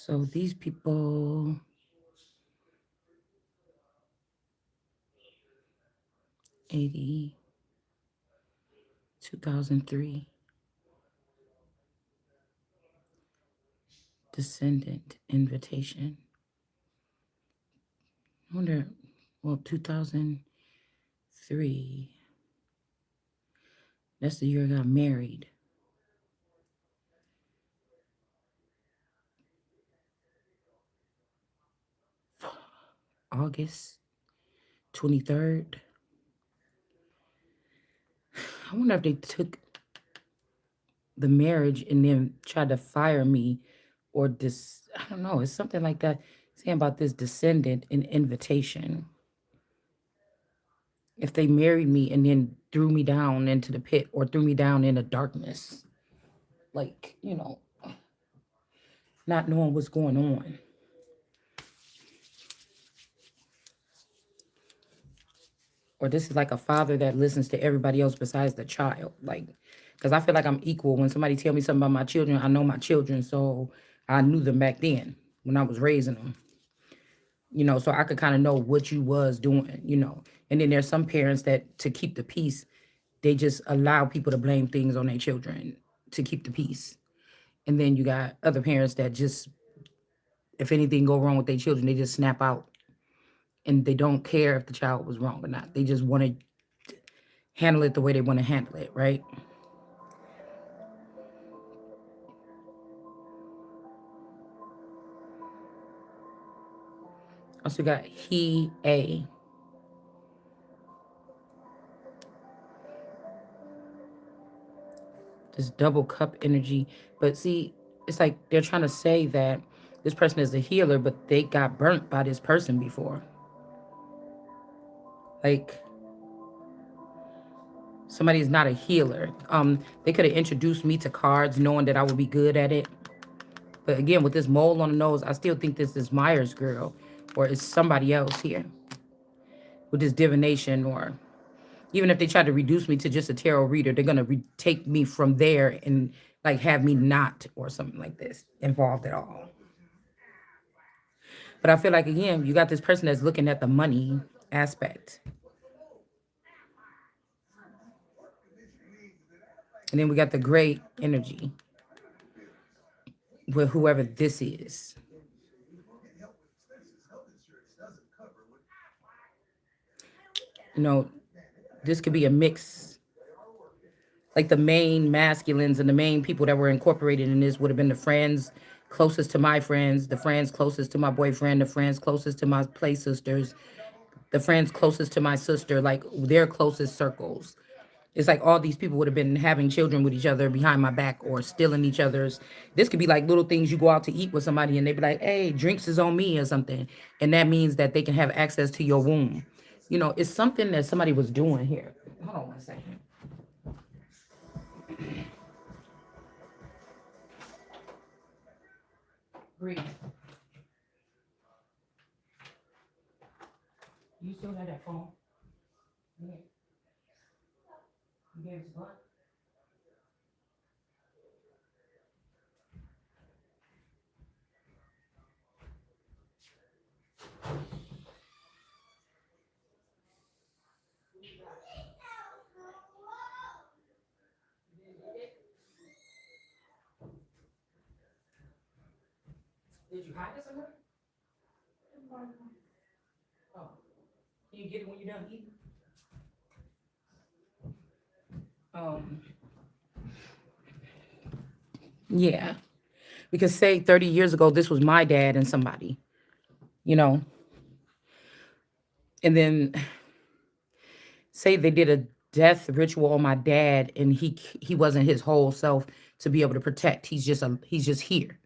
So these people, 80, 2003, descendant invitation. I wonder, well, 2003, that's the year I got married. August 23rd. I wonder if they took the marriage and then tried to fire me or I don't know, it's something like that saying about this descendant and invitation. If they married me and then threw me down into the pit or threw me down into darkness, like, not knowing what's going on. Or this is like a father that listens to everybody else besides the child. Like, because I feel like I'm equal. When somebody tell me something about my children, I know my children. So I knew them back then when I was raising them, so I could kind of know what you was doing. And then there's some parents that to keep the peace, they just allow people to blame things on their children to keep the peace. And then you got other parents that just, if anything go wrong with their children, they just snap out and they don't care if the child was wrong or not. They just want to handle it the way they want to handle it, right? Also got he, this double cup energy. But see, it's like they're trying to say that this person is a healer, but they got burnt by this person before. Like, somebody is not a healer. They could have introduced me to cards knowing that I would be good at it. But again, with this mole on the nose, I still think this is Myers girl or it's somebody else here with this divination, or even if they try to reduce me to just a tarot reader, they're gonna take me from there and like have me not or something like this involved at all. But I feel like again, you got this person that's looking at the money aspect, and then we got the gray energy with whoever this is. You know, this could be a mix. Like the main masculines and the main people that were incorporated in this would have been the friends closest to my friends, the friends closest to my boyfriend, the friends closest to my play sisters, the friends closest to my sister, like their closest circles. It's like all these people would have been having children with each other behind my back or stealing each other's. This could be like little things you go out to eat with somebody and they be like, hey, drinks is on me or something. And that means that they can have access to your womb. It's something that somebody was doing here. Hold on one second. Breathe. You still have that phone? Yeah. You gave it to what? Did you hide it somewhere? Oh. Can you get it when you're done eating? Um, yeah. Because say 30 years ago, this was my dad and somebody, you know, and then say they did a death ritual on my dad and he wasn't his whole self to be able to protect. He's just here,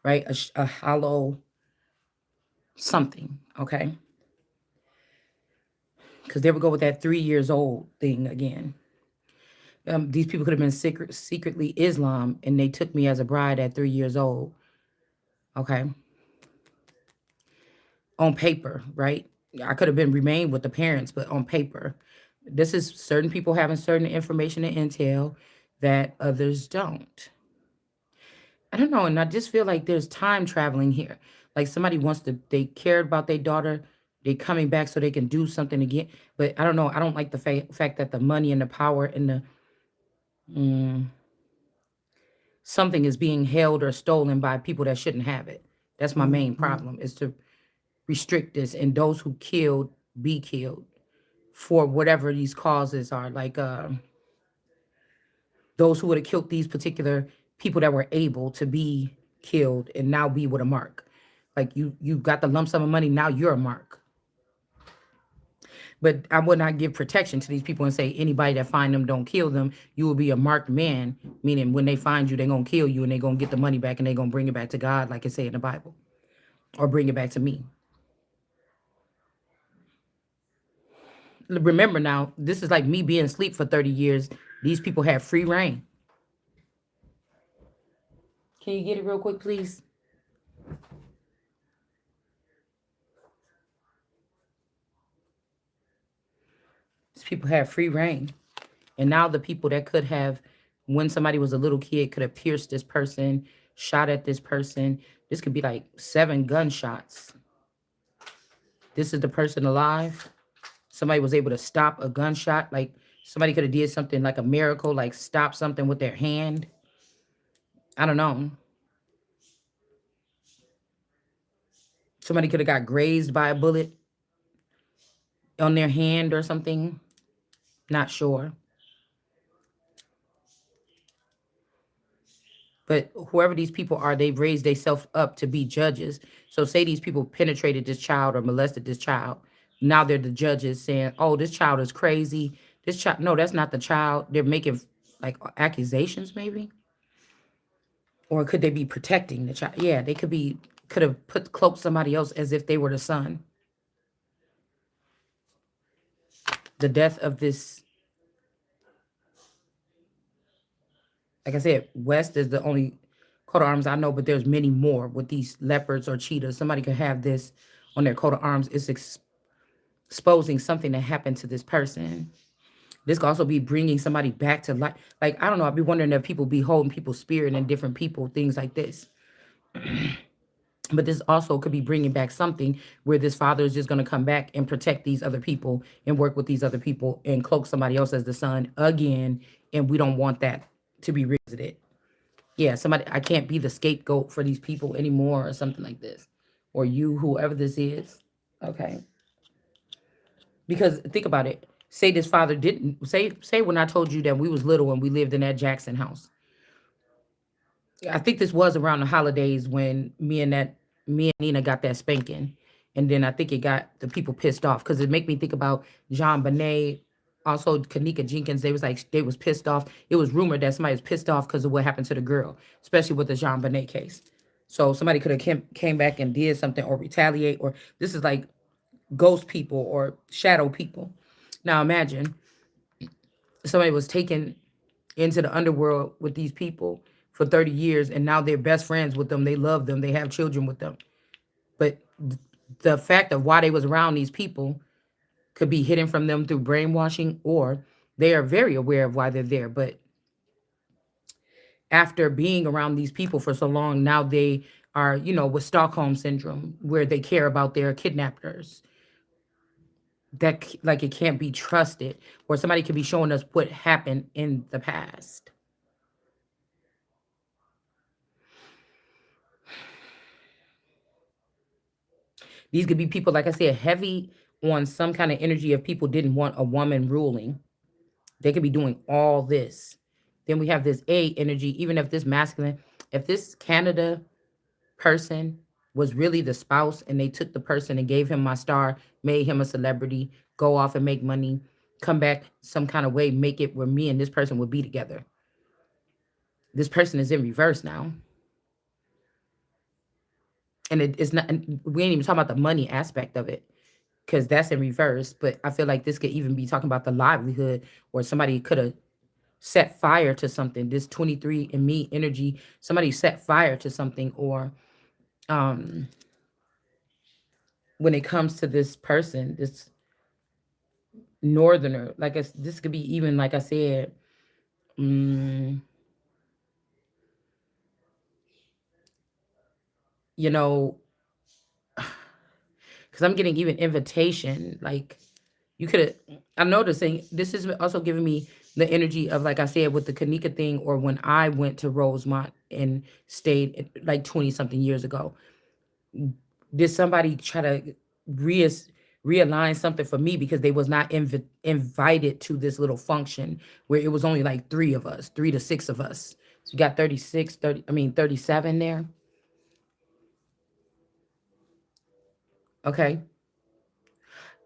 right? A hollow something, okay? Because there we go with that 3 years old thing again. These people could have been secretly Islam and they took me as a bride at 3 years old, okay? On paper, right? I could have been remained with the parents, but on paper. This is certain people having certain information and intel that others don't. I don't know, and I just feel like there's time traveling here. Like somebody wants to, they cared about their daughter, they coming back so they can do something again. But I don't know. I don't like the fact that the money and the power and the something is being held or stolen by people that shouldn't have it. That's my main problem, is to restrict this, and those who killed be killed for whatever these causes are. Like those who would have killed these particular people that were able to be killed and now be with a mark. Like you got the lump sum of money, now you're a mark. But I would not give protection to these people and say anybody that find them, don't kill them. You will be a marked man, meaning when they find you, they're gonna kill you and they're gonna get the money back and they're gonna bring it back to God, like it say in the Bible, or bring it back to me. Remember now, this is like me being asleep for 30 years. These people have free reign. Can you get it real quick, please? These people have free reign. And now the people that could have, when somebody was a little kid, could have pierced this person, shot at this person. This could be like 7 gunshots. This is the person alive. Somebody was able to stop a gunshot. Like somebody could have did something like a miracle, like stop something with their hand. I don't know. Somebody could have got grazed by a bullet on their hand or something. Not sure. But whoever these people are, they've raised themselves up to be judges. So say these people penetrated this child or molested this child. Now they're the judges saying, oh, this child is crazy. This child, no, that's not the child. They're making like accusations maybe. Or could they be protecting the child? Yeah, they could have put cloaked somebody else as if they were the son. The death of this, like I said, West is the only coat of arms I know, but there's many more with these leopards or cheetahs. Somebody could have this on their coat of arms. It's exposing something that happened to this person. This could also be bringing somebody back to life. Like, I don't know. I'd be wondering if people be holding people's spirit and different people, things like this. But this also could be bringing back something where this father is just going to come back and protect these other people and work with these other people and cloak somebody else as the son again. And we don't want that to be revisited. Yeah, somebody, I can't be the scapegoat for these people anymore or something like this. Or you, whoever this is. Okay. Because think about it. Say this father didn't say when I told you that we was little and we lived in that Jackson house. I think this was around the holidays when me and Nina got that spanking. And then I think it got the people pissed off because it make me think about John Bonet, also Kanika Jenkins. They was like they was pissed off. It was rumored that somebody was pissed off because of what happened to the girl, especially with the John Bonet case. So somebody could have came back and did something or retaliate, or this is like ghost people or shadow people. Now imagine somebody was taken into the underworld with these people for 30 years and now they're best friends with them. They love them. They have children with them. But the fact of why they was around these people could be hidden from them through brainwashing, or they are very aware of why they're there. But after being around these people for so long, now they are, with Stockholm syndrome, where they care about their kidnappers. That like it can't be trusted, or somebody could be showing us what happened in the past. These could be people, like I said, heavy on some kind of energy of people didn't want a woman ruling. They could be doing all this. Then we have this A energy, even if this masculine, if this Canada person was really the spouse and they took the person and gave him my star, made him a celebrity, go off and make money, come back some kind of way, make it where me and this person would be together. This person is in reverse now. And it's not, and we ain't even talking about the money aspect of it because that's in reverse. But I feel like this could even be talking about the livelihood, or somebody could have set fire to something. This 23 and me energy, somebody set fire to something, or um when it comes to this person, this northerner, like this could be even like I said, mm, you know, because I'm getting even invitation. Like you could have, I'm noticing this is also giving me the energy of, like I said, with the Kanika thing, or when I went to Rosemont and stayed like 20 something years ago. Did somebody try to re- realign something for me because they was not invited to this little function where it was only like three of us, 3 to 6 of us. So you got 36, 30, I mean 37 there. Okay.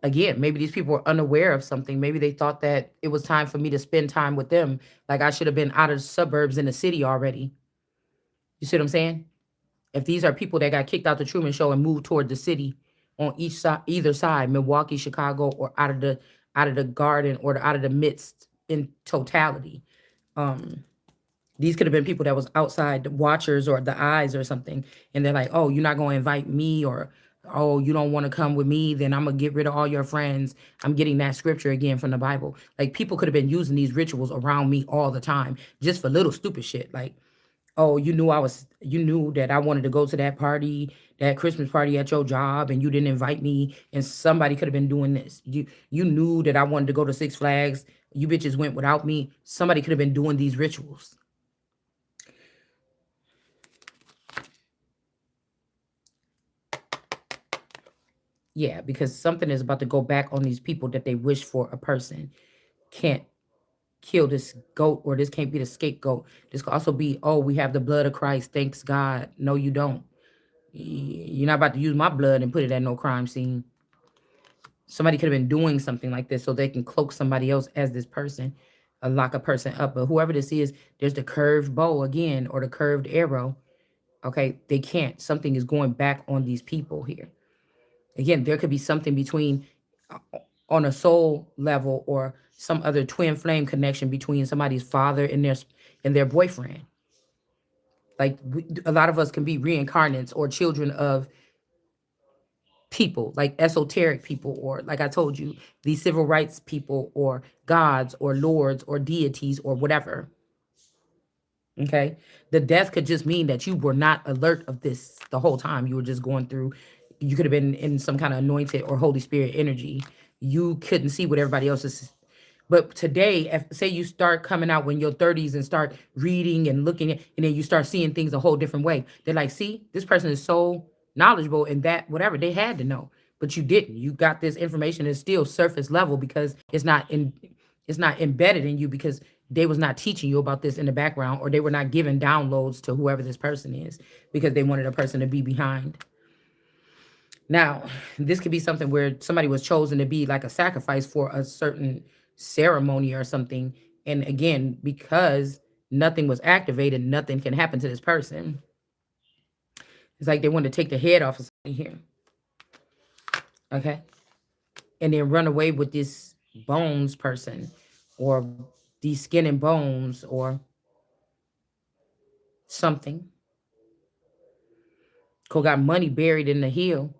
Again, maybe these people were unaware of something. Maybe they thought that it was time for me to spend time with them. Like I should have been out of the suburbs in the city already. You see what I'm saying? If these are people that got kicked out the Truman Show and moved toward the city on each side, either side, Milwaukee, Chicago, or out of the garden or out of the midst in totality. Um, these could have been people that was outside the watchers or the eyes or something, and they're like, "Oh, you're not going to invite me," or "Oh, you don't want to come with me, then I'm gonna get rid of all your friends." I'm getting that scripture again from the Bible. Like people could have been using these rituals around me all the time just for little stupid shit. Like, oh, you knew that I wanted to go to that party, that Christmas party at your job, and you didn't invite me, and somebody could have been doing this. You knew that I wanted to go to Six Flags, you bitches went without me. Somebody could have been doing these rituals. Yeah, because something is about to go back on these people that they wish for a person. Can't kill this goat, or this can't be the scapegoat. This could also be, oh, we have the blood of Christ, thanks God. No, you don't. You're not about to use my blood and put it at no crime scene. Somebody could have been doing something like this so they can cloak somebody else as this person, lock a person up. But whoever this is, there's the curved bow again, or the curved arrow. Okay, they can't. Something is going back on these people here. Again, there could be something between, on a soul level, or some other twin flame connection between somebody's father and their boyfriend. Like a lot of us can be reincarnates or children of people, like esoteric people, or like I told you, these civil rights people, or gods, or lords, or deities, or whatever. Okay. The death could just mean that you were not alert of this the whole time. You were just going through, you could have been in some kind of anointed or Holy Spirit energy. You couldn't see what everybody else is. But today, if say you start coming out when you're 30s and start reading and looking at, and then you start seeing things a whole different way. They're like, see, this person is so knowledgeable in that whatever they had to know, but you didn't. You got this information is still surface level because it's not embedded in you, because they was not teaching you about this in the background, or they were not giving downloads to whoever this person is because they wanted a person to be behind. Now, this could be something where somebody was chosen to be like a sacrifice for a certain ceremony or something. And again, because nothing was activated, nothing can happen to this person. It's like they want to take the head off of somebody here. Okay. And then run away with this bones person, or these skin and bones, or something. Who got money buried in the heel,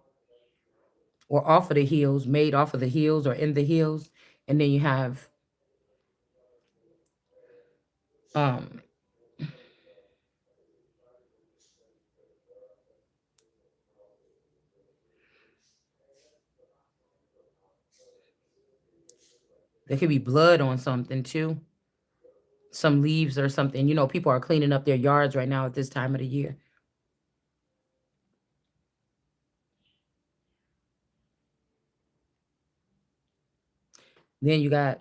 or off of the heels, made off of the heels or in the heels. And then you have um there could be blood on something too. Some leaves or something. People are cleaning up their yards right now at this time of the year. Then you got,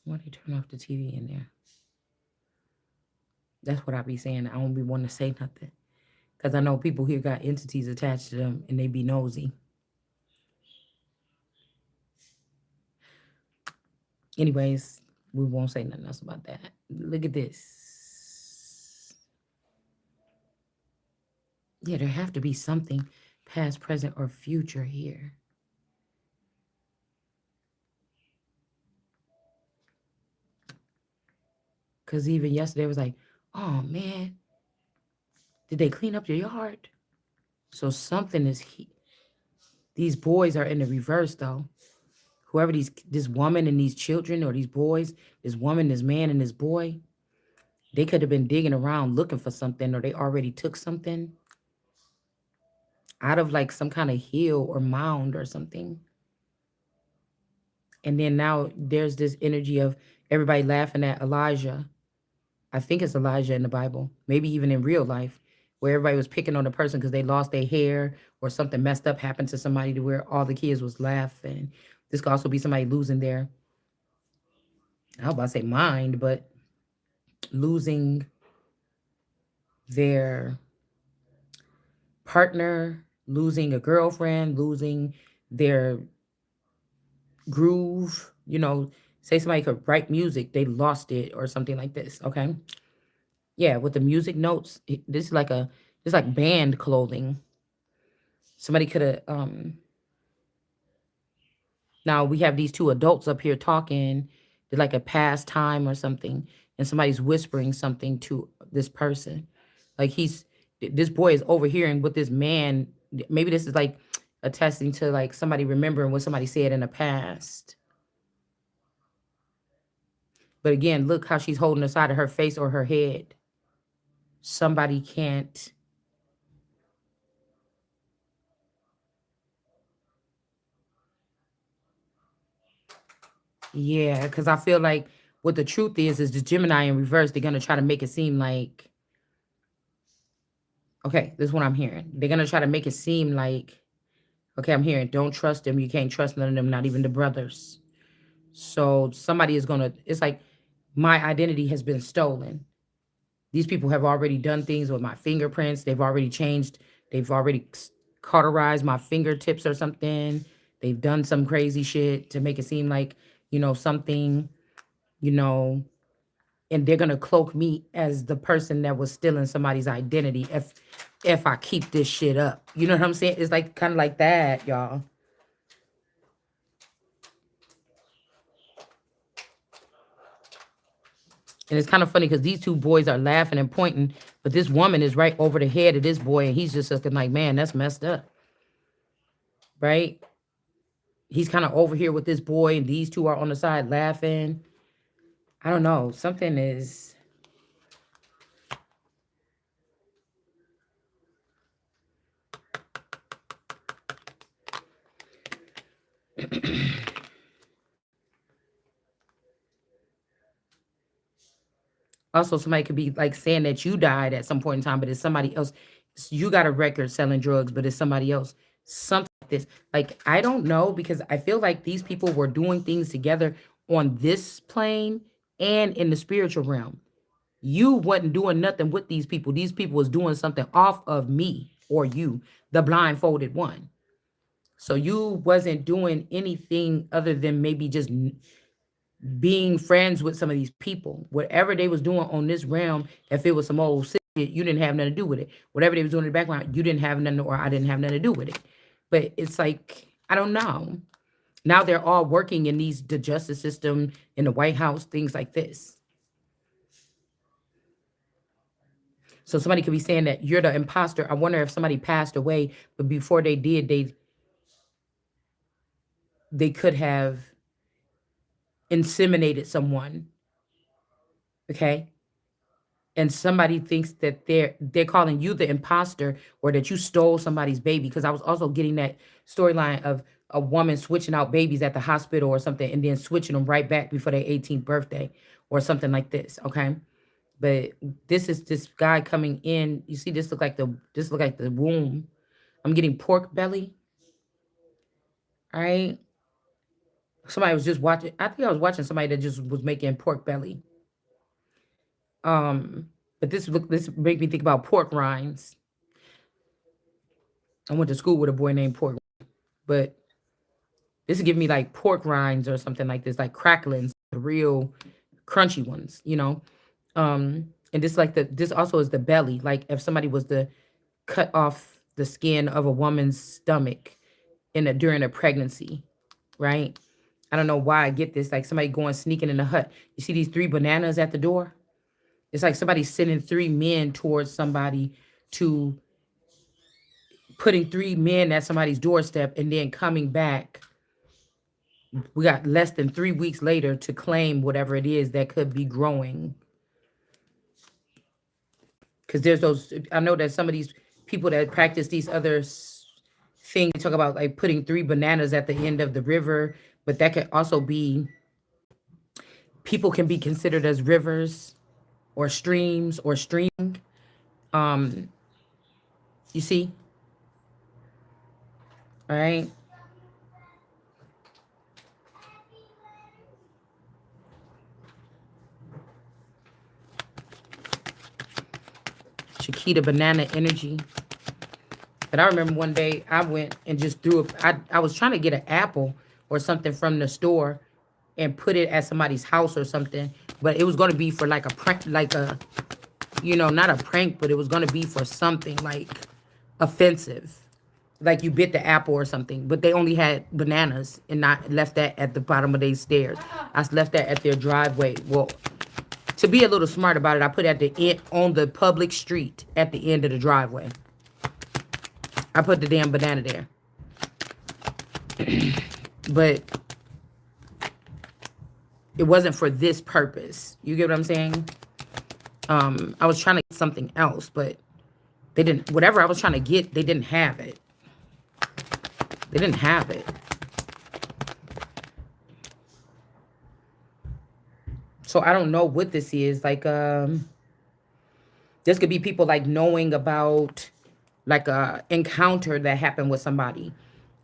why they turn off the TV in there? That's what I be saying. I don't be wanting to say nothing. Because I know people here got entities attached to them and they be nosy. Anyways, we won't say nothing else about that. Look at this. Yeah, there have to be something past, present, or future here. Because even yesterday it was like, oh man, did they clean up your yard? So something is these boys are in the reverse though. whoever this woman and these children or these boys, this woman, this man, and this boy, they could have been digging around looking for something, or they already took something out of like some kind of hill or mound or something. And then now there's this energy of everybody laughing at Elijah. I think it's Elijah in the Bible, maybe even in real life, where everybody was picking on the person because they lost their hair or something messed up happened to somebody to where all the kids was laughing. This could also be somebody losing their, I was about to say mind, but losing their partner, losing a girlfriend, losing their groove. You know, say somebody could write music, they lost it or something like this. Okay. Yeah, with the music notes, this is like it's like band clothing. Somebody could have now we have these two adults up here talking, they're like a pastime or something, and somebody's whispering something to this person. Like this boy is overhearing what this man, maybe this is like attesting to like somebody remembering what somebody said in the past. But again, look how she's holding the side of her face or her head. Somebody can't. Yeah, because I feel like what the truth is the Gemini in reverse. They're gonna try to make it seem like, okay, this is what I'm hearing. They're gonna try to make it seem like, okay, I'm hearing, don't trust them. You can't trust none of them, not even the brothers. So somebody is gonna. It's like my identity has been stolen. These people have already done things with my fingerprints. They've already changed. They've already cauterized my fingertips or something. They've done some crazy shit to make it seem like, something, you know, and they're gonna cloak me as the person that was stealing somebody's identity if I keep this shit up. You know what I'm saying? It's like kind of like that, y'all. And it's kind of funny because these two boys are laughing and pointing, but this woman is right over the head of this boy, and he's just looking like, man, that's messed up, right? He's kind of over here with this boy, and these two are on the side laughing. I don't know. Something is. Also, somebody could be like saying that you died at some point in time, but it's somebody else. You got a record selling drugs, but it's somebody else. Something like this. Like, I don't know because I feel like these people were doing things together on this plane and in the spiritual realm. You wasn't doing nothing with these people. These people was doing something off of me or you, the blindfolded one. So you wasn't doing anything other than maybe just being friends with some of these people. Whatever they was doing on this realm, if it was some old shit, you didn't have nothing to do with it. Whatever they was doing in the background, you didn't have nothing, or I didn't have nothing to do with it. But it's like, I don't know. Now they're all working in the justice system, in the White House, things like this. So somebody could be saying that you're the imposter. I wonder if somebody passed away, but before they did, they could have inseminated someone. Okay. And somebody thinks that they're calling you the imposter or that you stole somebody's baby. Because I was also getting that storyline of a woman switching out babies at the hospital or something and then switching them right back before their 18th birthday or something like this. Okay. But this is this guy coming in. You see, this look like the womb. I'm getting pork belly. All right. Somebody was just watching. I think I was watching somebody that just was making pork belly. Um, but this make me think about pork rinds. I went to school with a boy named Pork, but this is giving me like pork rinds or something like this, like cracklings, the real crunchy ones. And this also is the belly. Like if somebody was to cut off the skin of a woman's stomach during a pregnancy, right? I don't know why I get this. Like somebody going sneaking in the hut. You see these three bananas at the door? It's like somebody sending three men towards somebody to putting three men at somebody's doorstep and then coming back We got less than 3 weeks later to claim whatever it is that could be growing. Because there's those, I know that some of these people that practice these other things talk about like putting 3 bananas at the end of the river, but that could also be, people can be considered as rivers or streams or streaming. Um, you see, right? Chiquita banana energy. But I remember one day I went and just threw a, I was trying to get an apple or something from the store and put it at somebody's house or something. But it was going to be for like a prank, like a, not a prank, but it was going to be for something like offensive. Like you bit the apple or something, but they only had bananas and I left that at the bottom of their stairs. I left that at their driveway. Well, to be a little smart about it, I put it at the end on the public street at the end of the driveway. I put the damn banana there. But it wasn't for this purpose. You get what I'm saying? I was trying to get something else, but they didn't, whatever I was trying to get, they didn't have it. They didn't have it. So I don't know what this is. Like, this could be people like knowing about like a encounter that happened with somebody.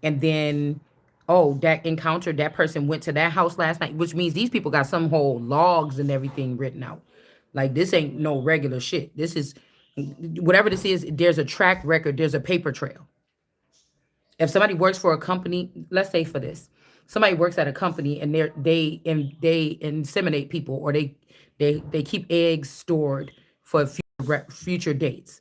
And then, oh, that encounter, that person went to that house last night, which means these people got some whole logs and everything written out. Like this ain't no regular shit. This is, whatever this is, there's a track record, there's a paper trail. If somebody works for a company, let's say for this, somebody works at a company and they inseminate people, or they keep eggs stored for future dates.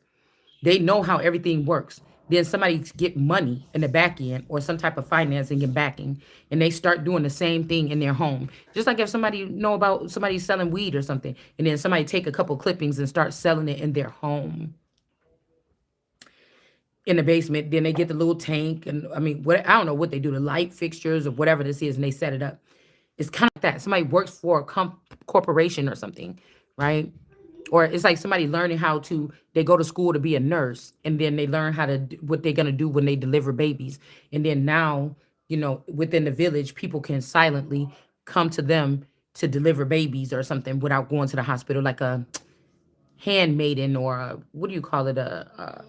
They know how everything works. Then somebody get money in the back end or some type of financing and backing, and they start doing the same thing in their home. Just like if somebody know about somebody selling weed or something, and then somebody take a couple clippings and start selling it in their home, in the basement. Then they get the little tank, and I mean, what, I don't know what they do, the light fixtures or whatever this is, and they set it up. It's kind of like that. Somebody works for a corporation or something, right? Or it's like somebody learning how to, they go to school to be a nurse, and then they learn how to what they're going to do when they deliver babies. And then now, within the village, people can silently come to them to deliver babies or something without going to the hospital, like a handmaiden, or a, what do you call it, a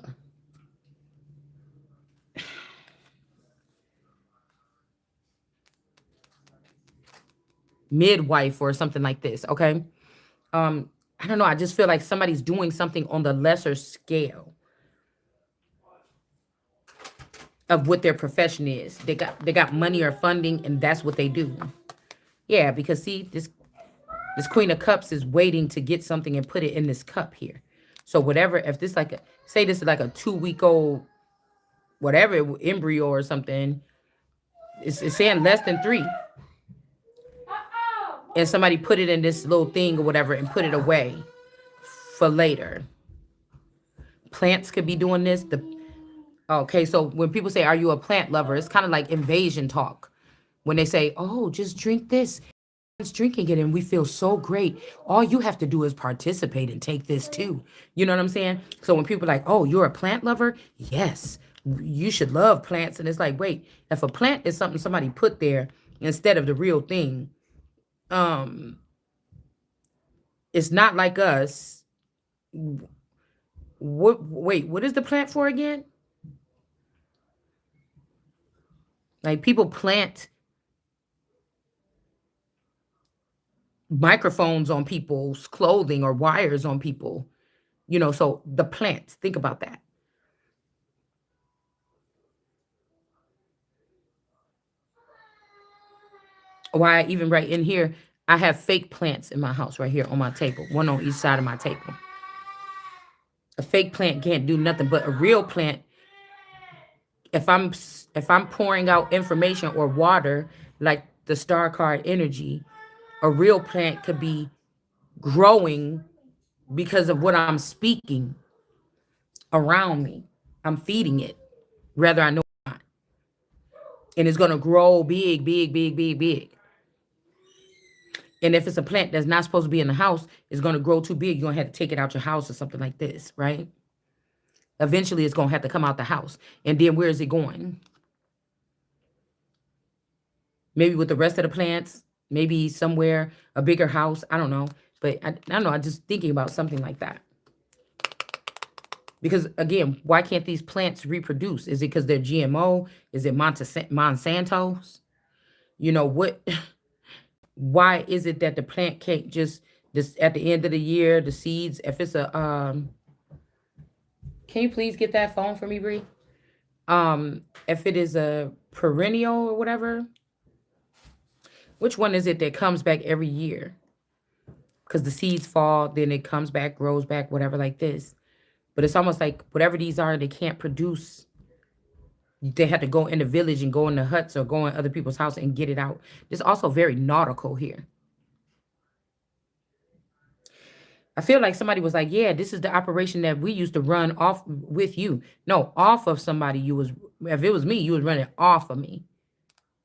midwife or something like this. Okay. I don't know. I just feel like somebody's doing something on the lesser scale of what their profession is. They got money or funding, and that's what they do. Yeah, because see, this Queen of Cups is waiting to get something and put it in this cup here. So whatever, if this like a, say this is like a 2 week old whatever embryo or something, it's saying less than 3, and somebody put it in this little thing or whatever and put it away for later. Plants could be doing this. Okay, so when people say, "Are you a plant lover?" It's kind of like invasion talk. When they say, "Oh, just drink this," it's drinking it and we feel so great. All you have to do is participate and take this too. You know what I'm saying? So when people are like, "Oh, you're a plant lover?" Yes, you should love plants. And it's like, wait, if a plant is something somebody put there instead of the real thing, um, it's not like us. What? Wait, what is the plant for again? Like people plant microphones on people's clothing or wires on people, so the plants, think about that. Why even right in here, I have fake plants in my house right here on my table, one on each side of my table. A fake plant can't do nothing, but a real plant, if I'm pouring out information or water, like the star card energy, a real plant could be growing because of what I'm speaking around me. I'm feeding it, whether I know or not. and it's going to grow big, big, big, big, big. And if it's a plant that's not supposed to be in the house, it's going to grow too big. You're going to have to take it out your house or something like this, right? Eventually, it's going to have to come out the house. And then where is it going? Maybe with the rest of the plants, maybe somewhere, a bigger house. I don't know. But I don't know. I'm just thinking about something like that. Because again, why can't these plants reproduce? Is it because they're GMO? Is it Monsanto's? You know what? Why is it that the plant can't just this at the end of the year, the seeds? If it's a can you please get that phone for me, Bree? If it is a perennial or whatever, which one is it that comes back every year? Because the seeds fall, then it comes back, grows back, whatever, like this. But it's almost like whatever these are, they can't produce. They have to go in the village and go in the huts or go in other people's house and get it out. It's also very nautical here. I feel like somebody was like, yeah, this is the operation that we used to run off with you. No, off of somebody. You was, if it was me, you was running off of me.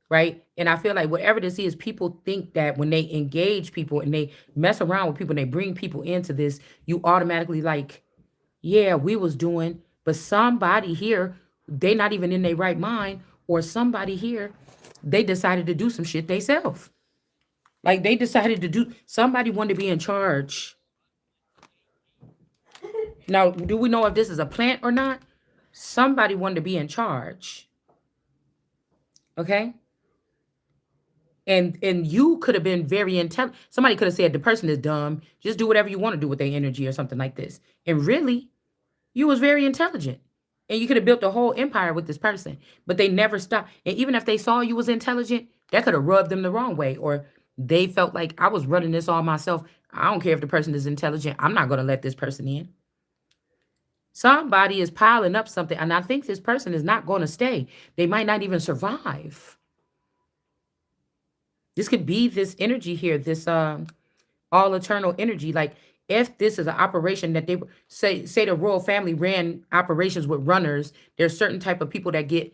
Right. And I feel like whatever this is, people think that when they engage people and they mess around with people and they bring people into this, you automatically like, yeah, we was doing, but somebody here, they not even in their right mind, or somebody here, they decided to do some shit themselves. Like they decided to do, somebody wanted to be in charge. Now, do we know if this is a plant or not? Somebody wanted to be in charge. Okay. And you could have been very intelligent. Somebody could have said the person is dumb. Just do whatever you want to do with their energy or something like this. And really, you was very intelligent. And you could have built a whole empire with this person. But they never stopped. And even if they saw you was intelligent, that could have rubbed them the wrong way. Or they felt like I was running this all myself. I don't care if the person is intelligent. I'm not going to let this person in. Somebody is piling up something. And I think this person is not going to stay. They might not even survive. This could be this energy here, this all eternal energy. Like if this is an operation that they say the royal family ran operations with runners, there's certain type of people that get,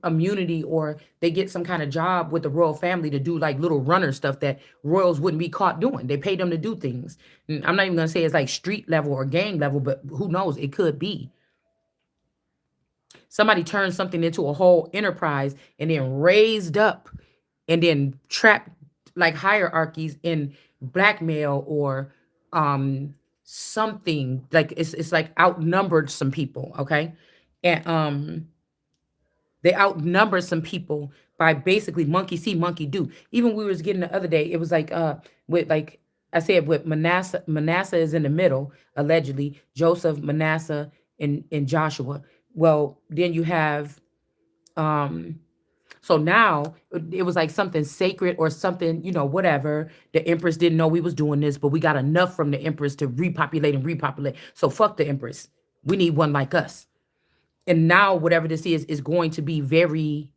immunity, or they get some kind of job with the royal family to do like little runner stuff that royals wouldn't be caught doing. They pay them to do things. And I'm not even gonna say it's like street level or gang level, but who knows? It could be. Somebody turned something into a whole enterprise and then raised up and then trapped like hierarchies in blackmail or something like it's like outnumbered some people, okay? And they outnumbered some people by basically monkey see monkey do. Even we was getting the other day, it was like with like I said, with Manasseh is in the middle, allegedly, Joseph, Manasseh, and Joshua. Well, then you have so now it was like something sacred or something, whatever. The empress didn't know we was doing this, but we got enough from the empress to repopulate and repopulate. So fuck the empress. We need one like us. And now whatever this is going to be very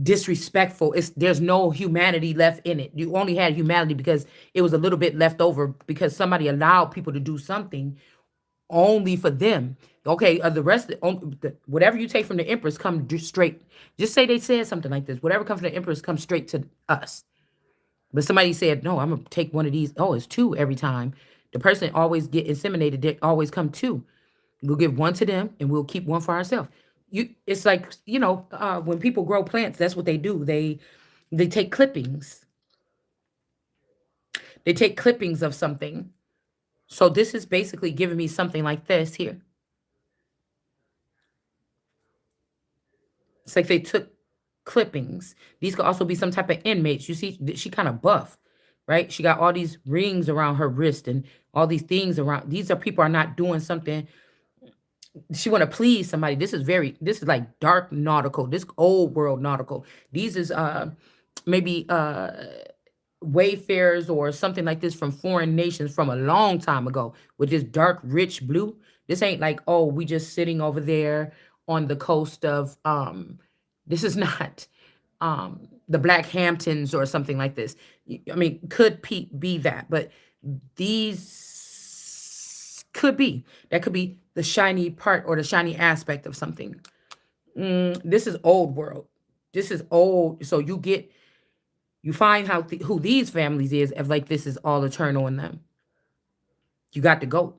disrespectful. There's no humanity left in it. You only had humanity because it was a little bit left over because somebody allowed people to do something only for them. Okay, the rest, whatever you take from the empress, come straight. Just say they said something like this. Whatever comes from the empress comes straight to us. But somebody said, no, I'm gonna take one of these. Oh, it's two every time. The person always get inseminated. They always come two. We'll give one to them, and we'll keep one for ourselves. It's like when people grow plants, that's what they do. They take clippings. They take clippings of something. So this is basically giving me something like this here. It's like they took clippings. These could also be some type of inmates. You see, she kind of buff, right? She got all these rings around her wrist and all these things around. These are people are not doing something. She want to please somebody. This is like dark nautical, this old world nautical. These is maybe wayfarers or something like this from foreign nations from a long time ago with this dark rich blue. This ain't like, oh, we just sitting over there on the coast of this is not the Black Hamptons or something like this. I mean, could be that, but these could be, that could be the shiny part or the shiny aspect of something. This is old world. This is old. So you find how who these families is if like this is all eternal in them. You got to go.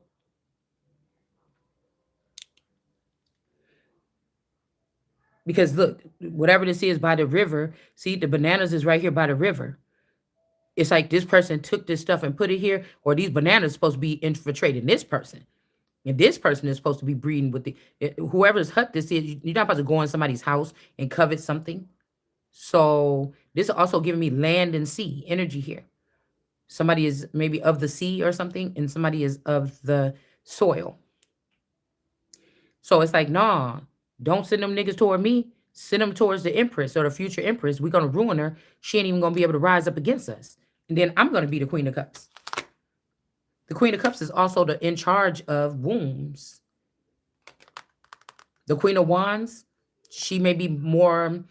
Because look, whatever this is by the river, see the bananas is right here by the river. It's like this person took this stuff and put it here, or these bananas supposed to be infiltrating this person. And this person is supposed to be breeding with whoever's hut this is. You're not supposed to go in somebody's house and covet something. So this is also giving me land and sea energy here. Somebody is maybe of the sea or something, and somebody is of the soil. So it's like, nah, don't send them niggas toward me. Send them towards the Empress or the future Empress. We're gonna ruin her. She ain't even gonna be able to rise up against us. And then I'm gonna be the Queen of Cups. The Queen of Cups is also in charge of wombs. The Queen of Wands, she may be more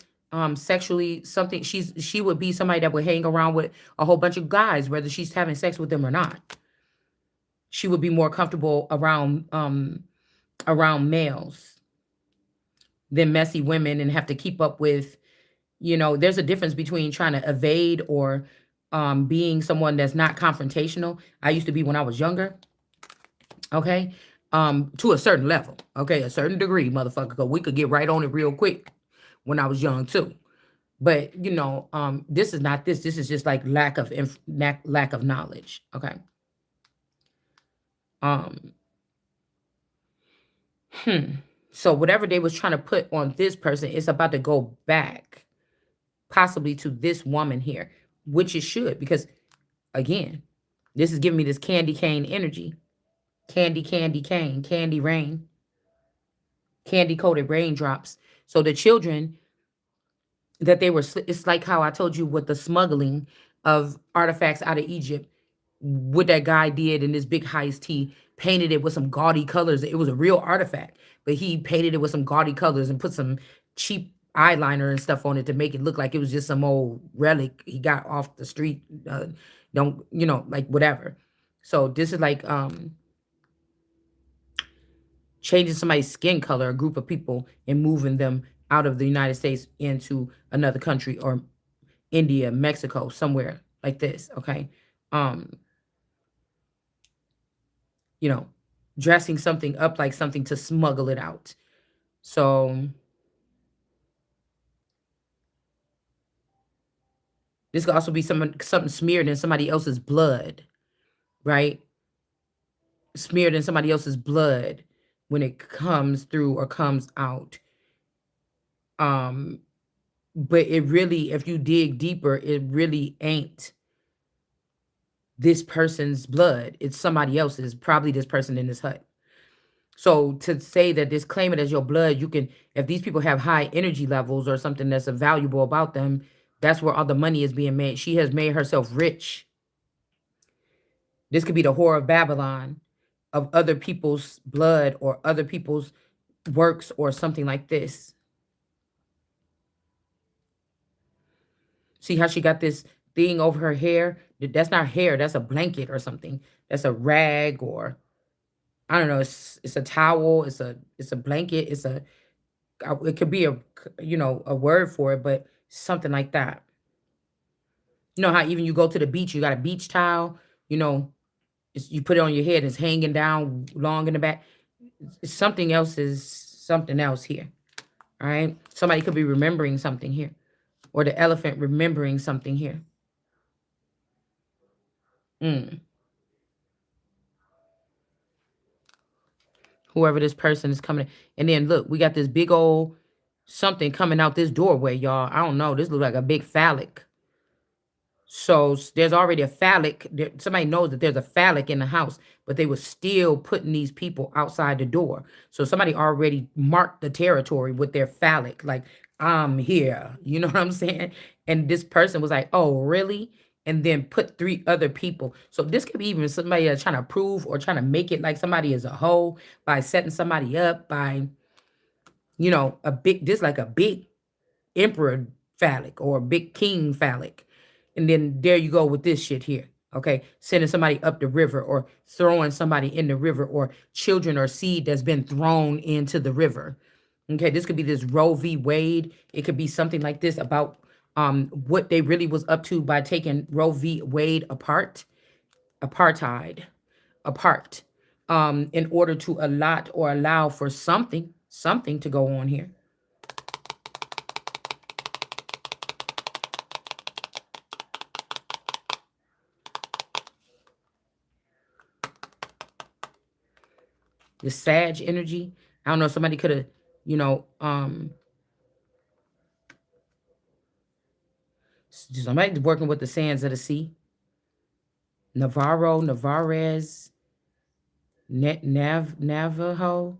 sexually something. She would be somebody that would hang around with a whole bunch of guys, whether she's having sex with them or not. She would be more comfortable around males than messy women and have to keep up with, there's a difference between trying to evade or being someone that's not confrontational. I used to be when I was younger. Okay. To a certain level. Okay. A certain degree, motherfucker. Because we could get right on it real quick when I was young too. But this is not this. This is just like lack of knowledge. Okay. So whatever they was trying to put on this person, it's about to go back, possibly to this woman here, which it should, because again, this is giving me this candy cane energy. Candy cane, candy rain, candy coated raindrops. So the children that they were, it's like how I told you with the smuggling of artifacts out of Egypt, what that guy did in this big heist. He painted it with some gaudy colors. It was a real artifact, but he painted it with some gaudy colors and put some cheap eyeliner and stuff on it to make it look like it was just some old relic he got off the street. Don't, like whatever. So this is like changing somebody's skin color, a group of people, and moving them out of the United States into another country or India, Mexico, somewhere like this. Okay. Dressing something up like something to smuggle it out. So this could also be something smeared in somebody else's blood, right? Smeared in somebody else's blood when it comes through or comes out. But it really, if you dig deeper, it really ain't this person's blood. It's somebody else's, probably this person in this hut. So to say that this claim it as your blood, you can, if these people have high energy levels or something that's valuable about them, that's where all the money is being made. She has made herself rich. This could be the whore of Babylon of other people's blood or other people's works or something like this. See how she got this thing over her hair? That's not hair. That's a blanket or something. That's a rag, or I don't know. It's a towel. It's a blanket. It could be a word for it, but something like that. You know how even you go to the beach, you got a beach towel. You put it on your head. And it's hanging down long in the back. Something else is something else here. All right. Somebody could be remembering something here, or the elephant remembering something here. Whoever this person is coming. And then look, we got this big old something coming out this doorway, y'all. I don't know. This looks like a big phallic. So there's already a phallic. Somebody knows that there's a phallic in the house, but they were still putting these people outside the door. So somebody already marked the territory with their phallic, like, I'm here. You know what I'm saying? And this person was like, oh, really? And then put 3 other people. So this could be even somebody that's trying to prove or trying to make it like somebody is a hoe by setting somebody up by, like a big emperor phallic or a big king phallic. And then there you go with this shit here. Okay. Sending somebody up the river or throwing somebody in the river, or children or seed that's been thrown into the river. Okay, this could be this Roe v. Wade. It could be something like this about what they really was up to by taking Roe v. Wade apartheid apart, in order to allot or allow for something to go on here. The Sag energy. I don't know. Somebody could have, you know, somebody working with the sands of the sea. Navarro, Navarez, Navajo,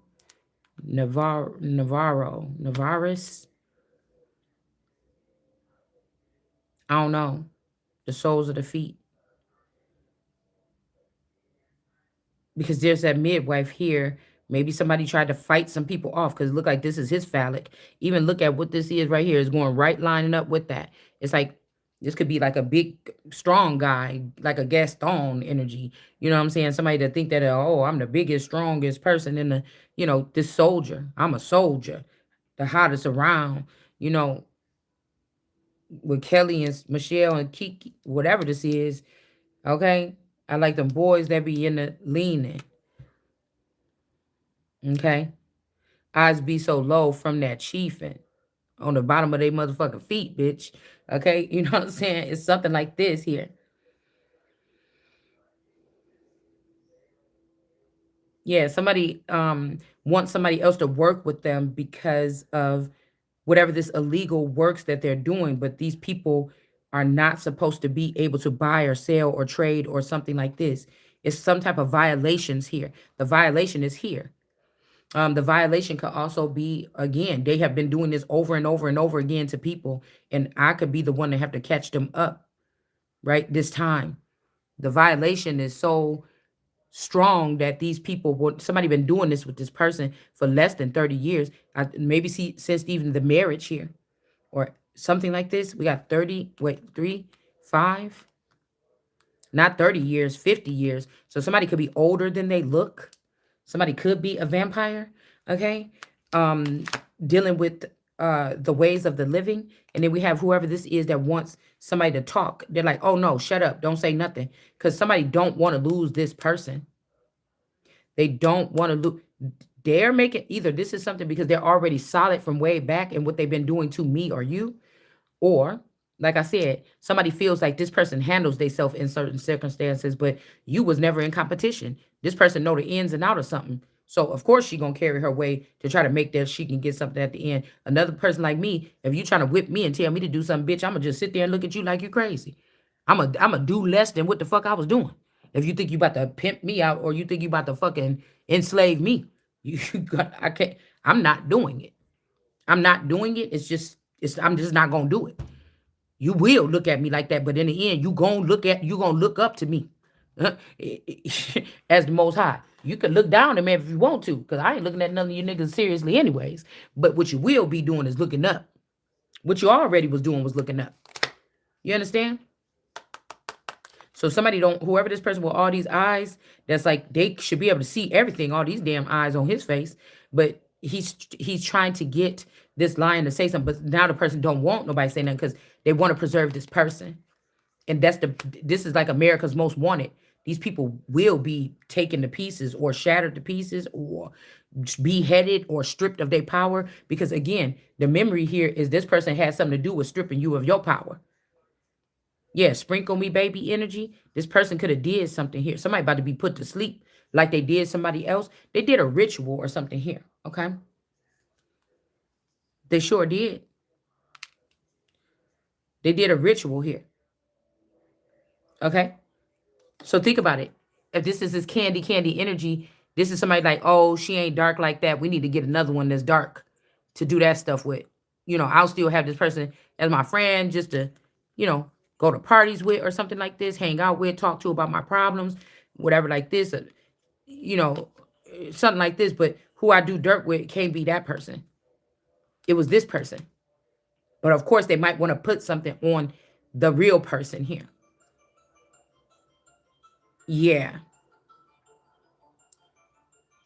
Navarro, Navaris. I don't know. The soles of the feet. Because there's that midwife here. Maybe somebody tried to fight some people off because it look like this is his phallic. Even look at what this is right here. It's going right lining up with that. It's like this could be like a big, strong guy, like a Gaston energy. You know what I'm saying? Somebody that think that, oh, I'm the biggest, strongest person in the, this soldier. I'm a soldier, the hottest around. You know, with Kelly and Michelle and Kiki, whatever this is. Okay, I like them boys that be in the leaning. Okay. Eyes be so low from that chiefing on the bottom of their motherfucking feet, bitch. Okay. You know what I'm saying? It's something like this here. Yeah. Somebody wants somebody else to work with them because of whatever this illegal works that they're doing. But these people are not supposed to be able to buy or sell or trade or something like this. It's some type of violations here. The violation is here. The violation could also be, again, they have been doing this over and over and over again to people, and I could be the one to have to catch them up, right? This time. The violation is so strong that these people would, somebody been doing this with this person for less than 30 years. Maybe see since even the marriage here or something like this. We got 30, wait, 3, 5, not 30 years, 50 years. So somebody could be older than they look. Somebody could be a vampire, okay? Dealing with the ways of the living. And then we have whoever this is that wants somebody to talk. They're like, oh no, shut up. Don't say nothing. Because somebody don't want to lose this person. They don't want to lose. They're making either this is something because they're already solid from way back and what they've been doing to me or you. Or, like I said, somebody feels like this person handles themselves in certain circumstances, but you was never in competition. This person know the ins and out of something. So of course she gonna carry her way to try to make that she can get something at the end. Another person like me, if you trying to whip me and tell me to do something, bitch, I'ma just sit there and look at you like you crazy. I'ma do less than what the fuck I was doing. If you think you about to pimp me out or you think you about to fucking enslave me, you got I can't I'm not doing it. I'm not doing it. I'm just not gonna do it. You will look at me like that, but in the end, you gonna look up to me as the most high. You can look down at me if you want to, because I ain't looking at none of you niggas seriously anyways. But what you will be doing is looking up. What you already was doing was looking up. You understand? So somebody don't, whoever this person with all these eyes, that's like they should be able to see everything, all these damn eyes on his face. But he's trying to get this lion to say something, but now the person don't want nobody to say nothing because they want to preserve this person. And this is like America's Most Wanted. These people will be taken to pieces or shattered to pieces or beheaded or stripped of their power. Because again, the memory here is this person had something to do with stripping you of your power. Yeah, sprinkle me, baby energy. This person could have did something here. Somebody about to be put to sleep like they did somebody else. They did a ritual or something here, okay? They sure did. They did a ritual here, okay? So think about it. If this is this candy energy, this is somebody like, oh, she ain't dark like that. We need to get another one that's dark to do that stuff with. I'll still have this person as my friend just to, go to parties with or something like this, hang out with, talk to about my problems, whatever like this, you know, something like this. But who I do dirt with can't be that person. It was this person. But of course, they might want to put something on the real person here. Yeah.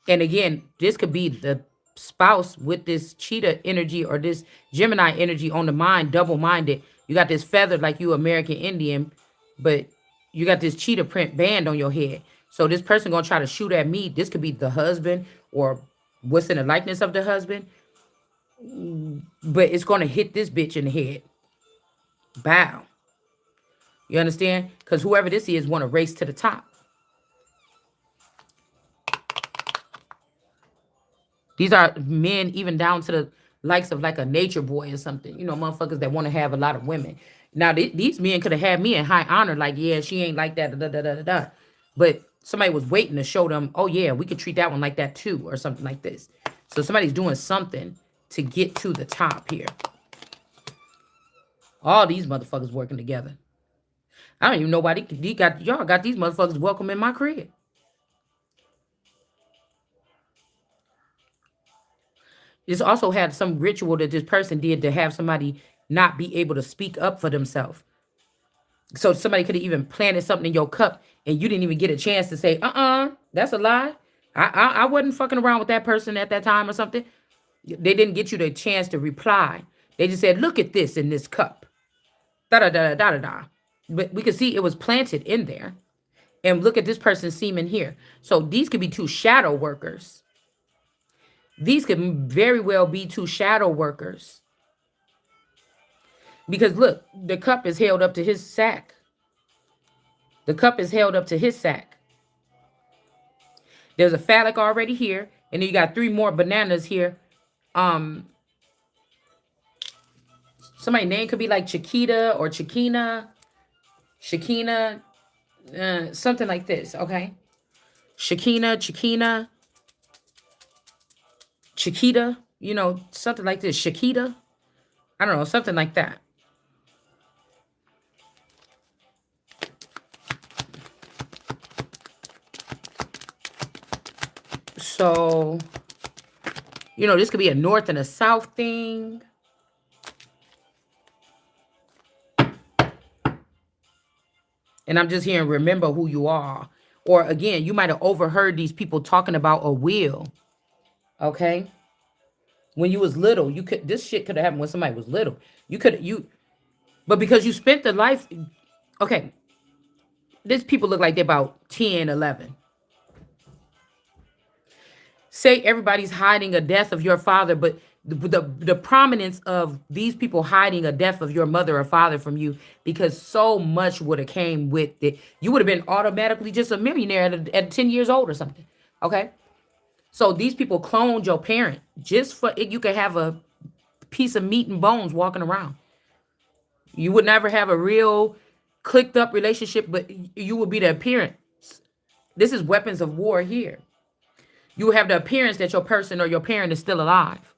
And again, this could be the spouse with this cheetah energy or this Gemini energy on the mind, double-minded. You got this feather like you American Indian, but you got this cheetah print band on your head. So this person gonna try to shoot at me. This could be the husband or what's in the likeness of the husband, but it's gonna hit this bitch in the head. Bow. You understand? Because whoever this is want to race to the top. These are men even down to the likes of like a nature boy or something. You know, motherfuckers that want to have a lot of women. Now, these men could have had me in high honor. Like, yeah, she ain't like that. Da, da, da, da, da. But somebody was waiting to show them, oh, yeah, we could treat that one like that too, or something like this. So somebody's doing something to get to the top here. All these motherfuckers working together. I don't even know why y'all got these motherfuckers welcome in my crib. This also had some ritual that this person did to have somebody not be able to speak up for themselves. So somebody could have even planted something in your cup and you didn't even get a chance to say, that's a lie. I wasn't fucking around with that person at that time or something. They didn't get you the chance to reply. They just said, look at this in this cup. Da da da da da da. But we could see it was planted in there. And look at this person's semen here. So these could be two shadow workers. These could very well be two shadow workers. Because look, the cup is held up to his sack. The cup is held up to his sack. There's a phallic already here. And then you got 3 more bananas here. Somebody's name could be like Chiquita or Chiquina. Shakina. Something like this, okay? Chiquita. You know, something like this. Shakita. I don't know, something like that. So, you know, this could be a north and a south thing. And I'm just hearing, remember who you are. Or again, you might have overheard these people talking about a will. Okay? When you was little, this shit could have happened when somebody was little. But because you spent the life, okay, these people look like they're about 10, 11. Say everybody's hiding a death of your father, but the prominence of these people hiding a death of your mother or father from you, because so much would have came with it. You would have been automatically just a millionaire at 10 years old or something. Okay? So these people cloned your parent just for it. You could have a piece of meat and bones walking around. You would never have a real clicked up relationship, but you would be the appearance. This is weapons of war here. You would have the appearance that your person or your parent is still alive.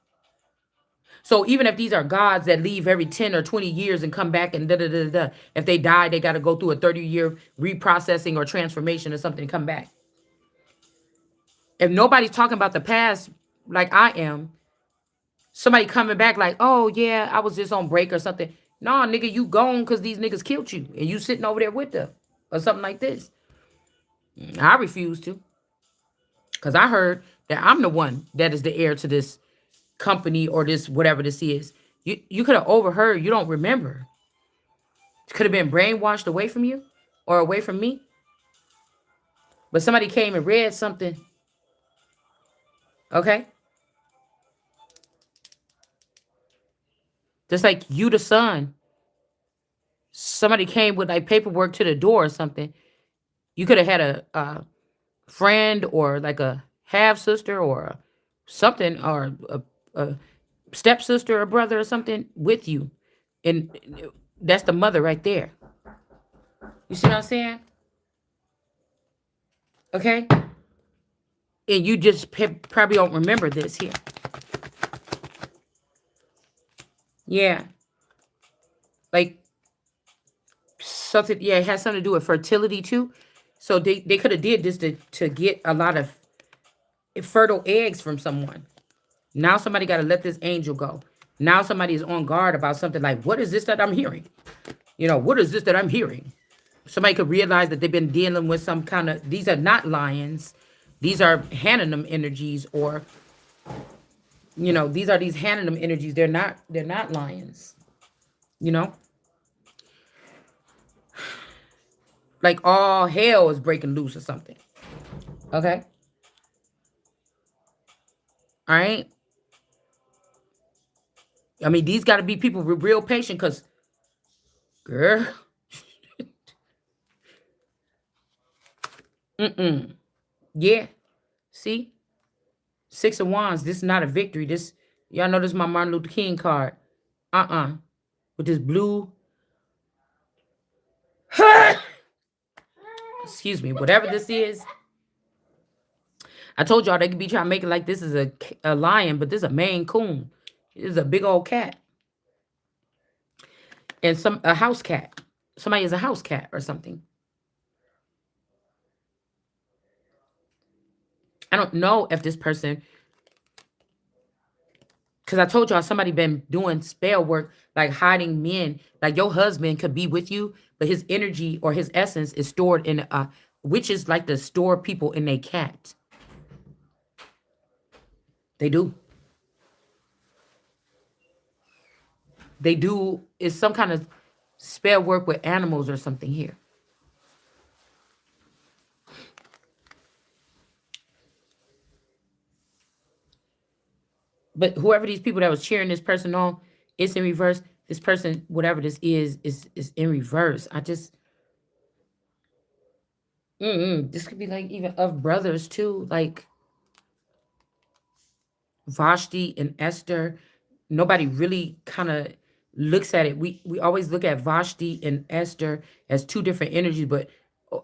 So even if these are gods that leave every 10 or 20 years and come back and da-da-da-da-da, if they die, they got to go through a 30-year reprocessing or transformation or something to come back. If nobody's talking about the past like I am, somebody coming back like, oh, yeah, I was just on break or something. Nah, nigga, you gone because these niggas killed you and you sitting over there with them or something like this. I refuse to. Because I heard that I'm the one that is the heir to this company or this whatever this is. You could have overheard. You don't remember. It could have been brainwashed away from you or away from me. But somebody came and read something. Okay? Just like you, the son. Somebody came with like paperwork to the door or something. You could have had a friend or like a half sister or something or a stepsister or brother or something with you. And that's the mother right there. You see what I'm saying? Okay? And you just probably don't remember this here. Yeah. Like something, yeah, it has something to do with fertility too. So they could have did this to get a lot of fertile eggs from someone. Now somebody got to let this angel go. Now somebody is on guard about something like, what is this that I'm hearing? You know, what is this that I'm hearing? Somebody could realize that they've been dealing with some kind of, these are not lions. These are Hannanum energies or You know, these are these handing them energies. They're not lions. You know, like all hell is breaking loose or something. Okay, all right. I mean, these got to be people with real patient, cause girl, yeah. See, Six of Wands. This is not a victory. This, y'all know, this is my Martin Luther King card. With this blue, excuse me, whatever this is. I told y'all they could be trying to make it like this is a lion, but this is a Maine Coon. This is a big old cat. And a house cat. Somebody is a house cat or something. I don't know if this person, because I told y'all somebody been doing spell work, like hiding men. Like your husband could be with you, but his energy or his essence is stored in witches like to store people in a cat. They do. They do. It's some kind of spell work with animals or something here. But whoever these people that was cheering this person on, it's in reverse. This person, whatever this is in reverse. I just, this could be like even of brothers too, like Vashti and Esther. Nobody really kind of looks at it. We always look at Vashti and Esther as two different energies, but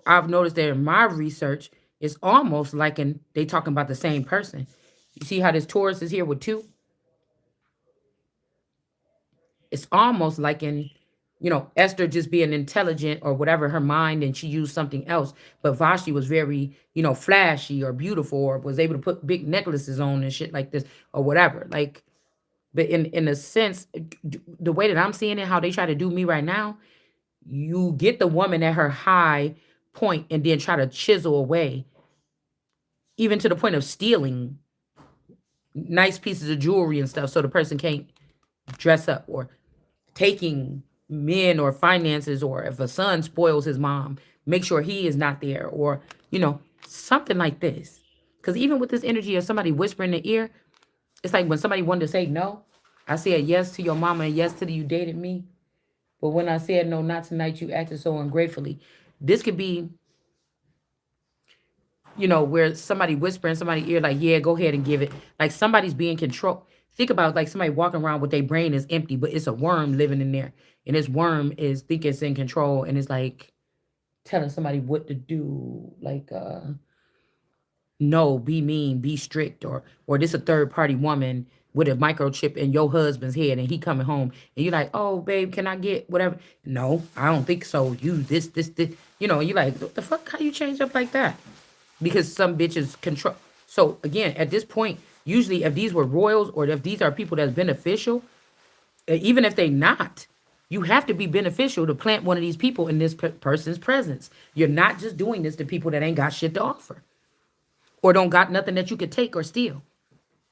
I've noticed that in my research, it's almost like they talking about the same person. You see how this Taurus is here with two? It's almost like Esther just being intelligent or whatever her mind, and she used something else. But Vashti was very, flashy or beautiful, or was able to put big necklaces on and shit like this or whatever. Like, but in a sense, the way that I'm seeing it, how they try to do me right now, you get the woman at her high point and then try to chisel away, even to the point of stealing nice pieces of jewelry and stuff so the person can't dress up, or taking men or finances, or if a son spoils his mom, make sure he is not there, or something like this. Because even with this energy of somebody whispering in the ear, it's like when somebody wanted to say no, I said yes to your mama and yes to the you dated me, but when I said no, not tonight, you acted so ungratefully. This could be, where somebody whispering in somebody's ear, like, yeah, go ahead and give it. Like somebody's being controlled. Think about like somebody walking around with their brain is empty, but it's a worm living in there. And this worm is think it's in control, and it's like telling somebody what to do. Like, no, be mean, be strict, or this a third party woman with a microchip in your husband's head, and he coming home and you're like, oh babe, can I get whatever? No, I don't think so. You this, and you're like, what the fuck? How you change up like that? Because some bitches control. So again, at this point, usually if these were royals or if these are people that's beneficial, even if they not, you have to be beneficial to plant one of these people in this person's presence. You're not just doing this to people that ain't got shit to offer or don't got nothing that you could take or steal.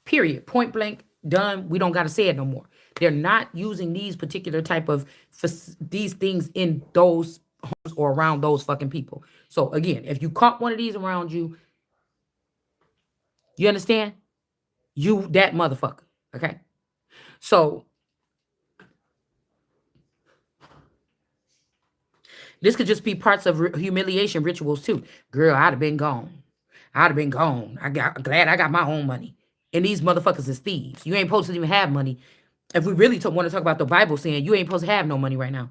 Period. Point blank. Done. We don't got to say it no more. They're not using these particular type of these things in those homes or around those fucking people. So again, if you caught one of these around you, you understand? You that motherfucker. Okay. So this could just be parts of humiliation rituals too. Girl, I'd have been gone. I'd have been gone. Glad I got my own money. And these motherfuckers is thieves. You ain't supposed to even have money. If we really want to talk about the Bible saying you ain't supposed to have no money right now.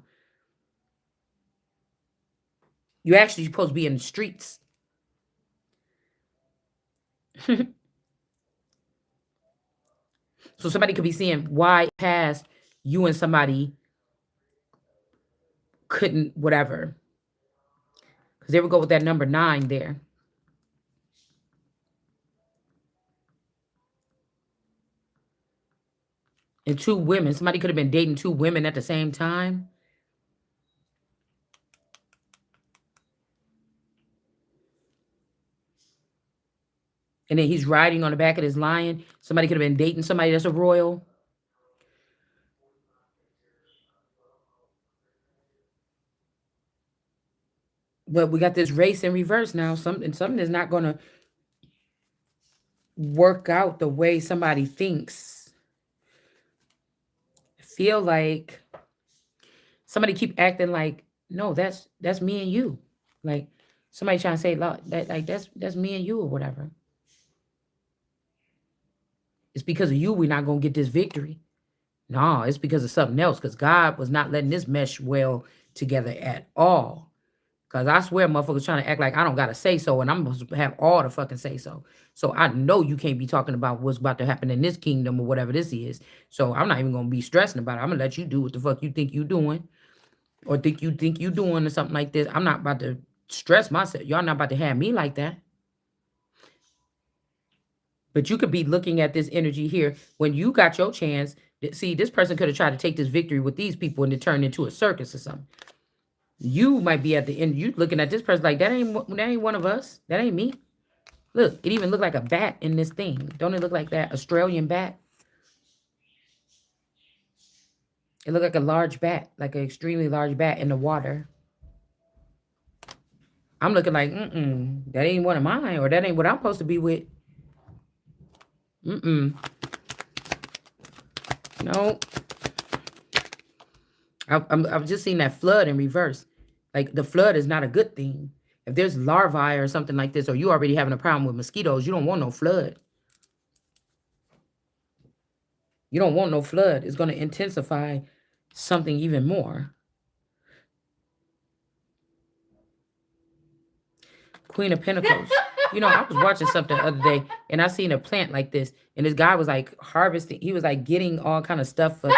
You actually supposed to be in the streets. So somebody could be seeing why past you and somebody couldn't whatever. Because there we go with that number 9 there. And 2 women. Somebody could have been dating 2 women at the same time. And then he's riding on the back of this lion. Somebody could have been dating somebody that's a royal. But we got this race in reverse now. Something is not gonna work out the way somebody thinks. I feel like somebody keep acting like, no, that's me and you. Like somebody trying to say that like that's me and you or whatever. It's because of you we're not gonna get this victory. No, it's because of something else. Because God was not letting this mesh well together at all. Because I swear motherfuckers trying to act like I don't got to say so, and I'm supposed to have all the fucking say so. So I know you can't be talking about what's about to happen in this kingdom or whatever this is. So I'm not even going to be stressing about it. I'm going to let you do what the fuck you think you doing or think you doing or something like this. I'm not about to stress myself. Y'all not about to have me like that. But you could be looking at this energy here when you got your chance. See, this person could have tried to take this victory with these people and it turned into a circus or something. You might be at the end. You looking at this person like that ain't one of us. That ain't me. Look, it even looked like a bat in this thing. Don't it look like that Australian bat? It looked like a large bat, like an extremely large bat in the water. I'm looking like, that ain't one of mine, or that ain't what I'm supposed to be with. No. I've just seen that flood in reverse. Like the flood is not a good thing. If there's larvae or something like this, or you already having a problem with mosquitoes, you don't want no flood. You don't want no flood. It's going to intensify something even more. Queen of Pentacles. You know, I was watching something the other day and I seen a plant like this. And this guy was like harvesting. He was like getting all kind of stuff for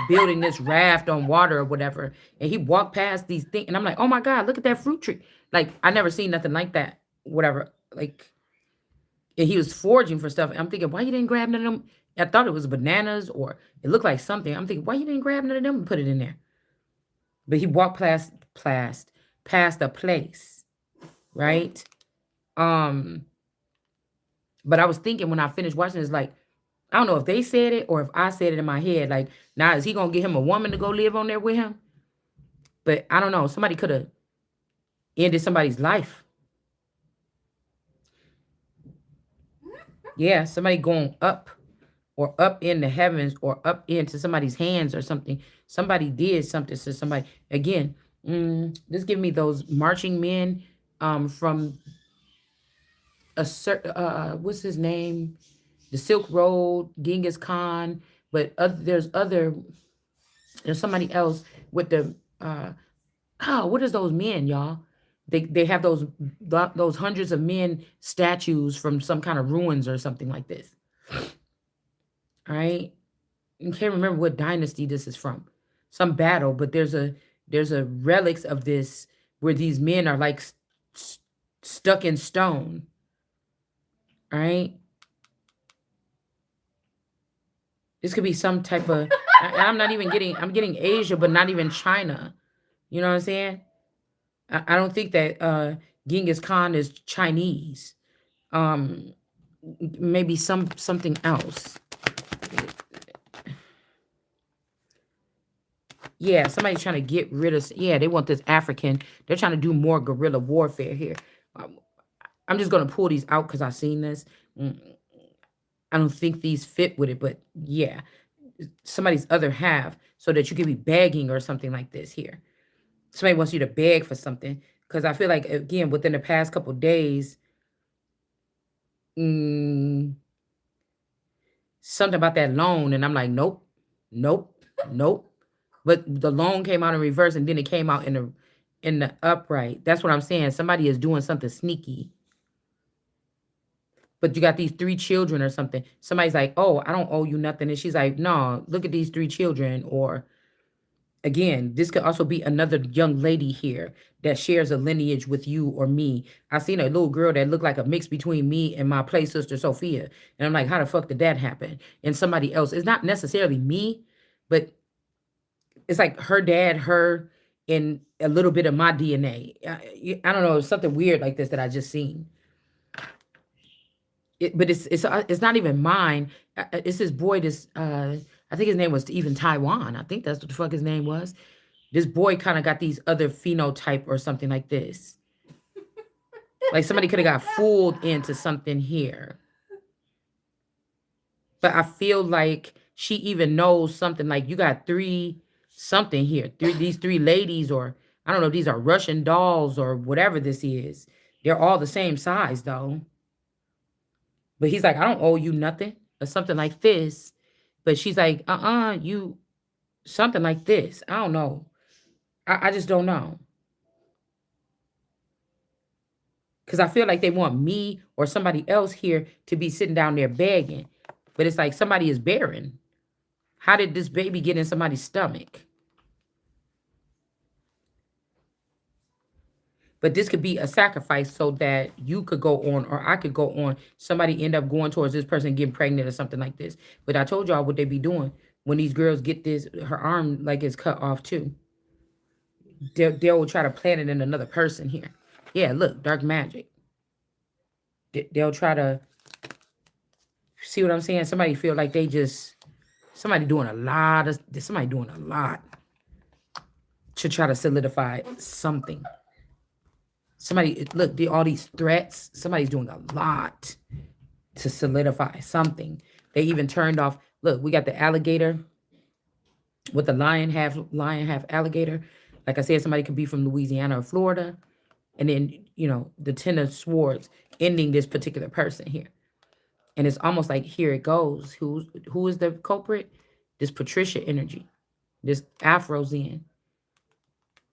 building this raft on water or whatever. And he walked past these things. And I'm like, oh my God, look at that fruit tree. Like, I never seen nothing like that. Whatever. Like, and he was foraging for stuff. And I'm thinking, why you didn't grab none of them? I thought it was bananas or it looked like something. I'm thinking, why you didn't grab none of them and put it in there? But he walked past a place, right? But I was thinking when I finished watching this, like, I don't know if they said it or if I said it in my head. Like, now is he gonna get him a woman to go live on there with him? But I don't know. Somebody could have ended somebody's life. Yeah, somebody going up or up in the heavens or up into somebody's hands or something. Somebody did something to somebody. Again, this give me those marching men from a certain what's his name, the Silk Road, Genghis Khan, but there's somebody else with the what is those men, y'all? They have those hundreds of men statues from some kind of ruins or something like this. All right, I can't remember what dynasty this is from, some battle, but there's a relics of this where these men are like stuck in stone. All right. This could be some type of, I'm getting Asia, but not even China. You know what I'm saying? I don't think that Genghis Khan is Chinese. Maybe something else. Yeah, somebody's trying to get rid of, yeah, they want this African. They're trying to do more guerrilla warfare here. I'm just going to pull these out because I've seen this. I don't think these fit with it, but yeah, somebody's other half so that you can be begging or something like this here. Somebody wants you to beg for something because I feel like, again, within the past couple of days, something about that loan, and I'm like, nope, nope, nope. But the loan came out in reverse, and then it came out in the upright. That's what I'm saying. Somebody is doing something sneaky. But you got these 3 children or something. Somebody's like, oh, I don't owe you nothing. And she's like, no, look at these 3 children. Or again, this could also be another young lady here that shares a lineage with you or me. I seen a little girl that looked like a mix between me and my play sister, Sophia. And I'm like, how the fuck did that happen? And somebody else. It's not necessarily me, but it's like her dad, her, and a little bit of my DNA. I don't know. It's something weird like this that I just seen. but it's not even mine. It's this boy. This I think his name was even Taiwan. I think that's what the fuck his name was. This boy kind of got these other phenotype or something like this. Like somebody could have got fooled into something here. But I feel like she even knows something. Like you got three something here. These three ladies, or I don't know, these are Russian dolls or whatever this is. They're all the same size though. But he's like, I don't owe you nothing or something like this. But she's like, you something like this. I don't know. I just don't know. Because I feel like they want me or somebody else here to be sitting down there begging. But it's like somebody is barren. How did this baby get in somebody's stomach? But this could be a sacrifice so that you could go on or I could go on. Somebody end up going towards this person getting pregnant or something like this. But I told y'all what they be doing when these girls get this, her arm like is cut off too. They'll try to plant it in another person here. Yeah, look, dark magic. They'll try to see what I'm saying. Somebody feel like they just somebody doing a lot of somebody doing a lot to try to solidify something. Somebody look, all these threats. Somebody's doing a lot to solidify something. They even turned off. Look, we got the alligator with the lion, half alligator. Like I said, somebody could be from Louisiana or Florida. And then, the Ten of Swords ending this particular person here. And it's almost like here it goes. Who is the culprit? This Patricia energy. This Afro Zen.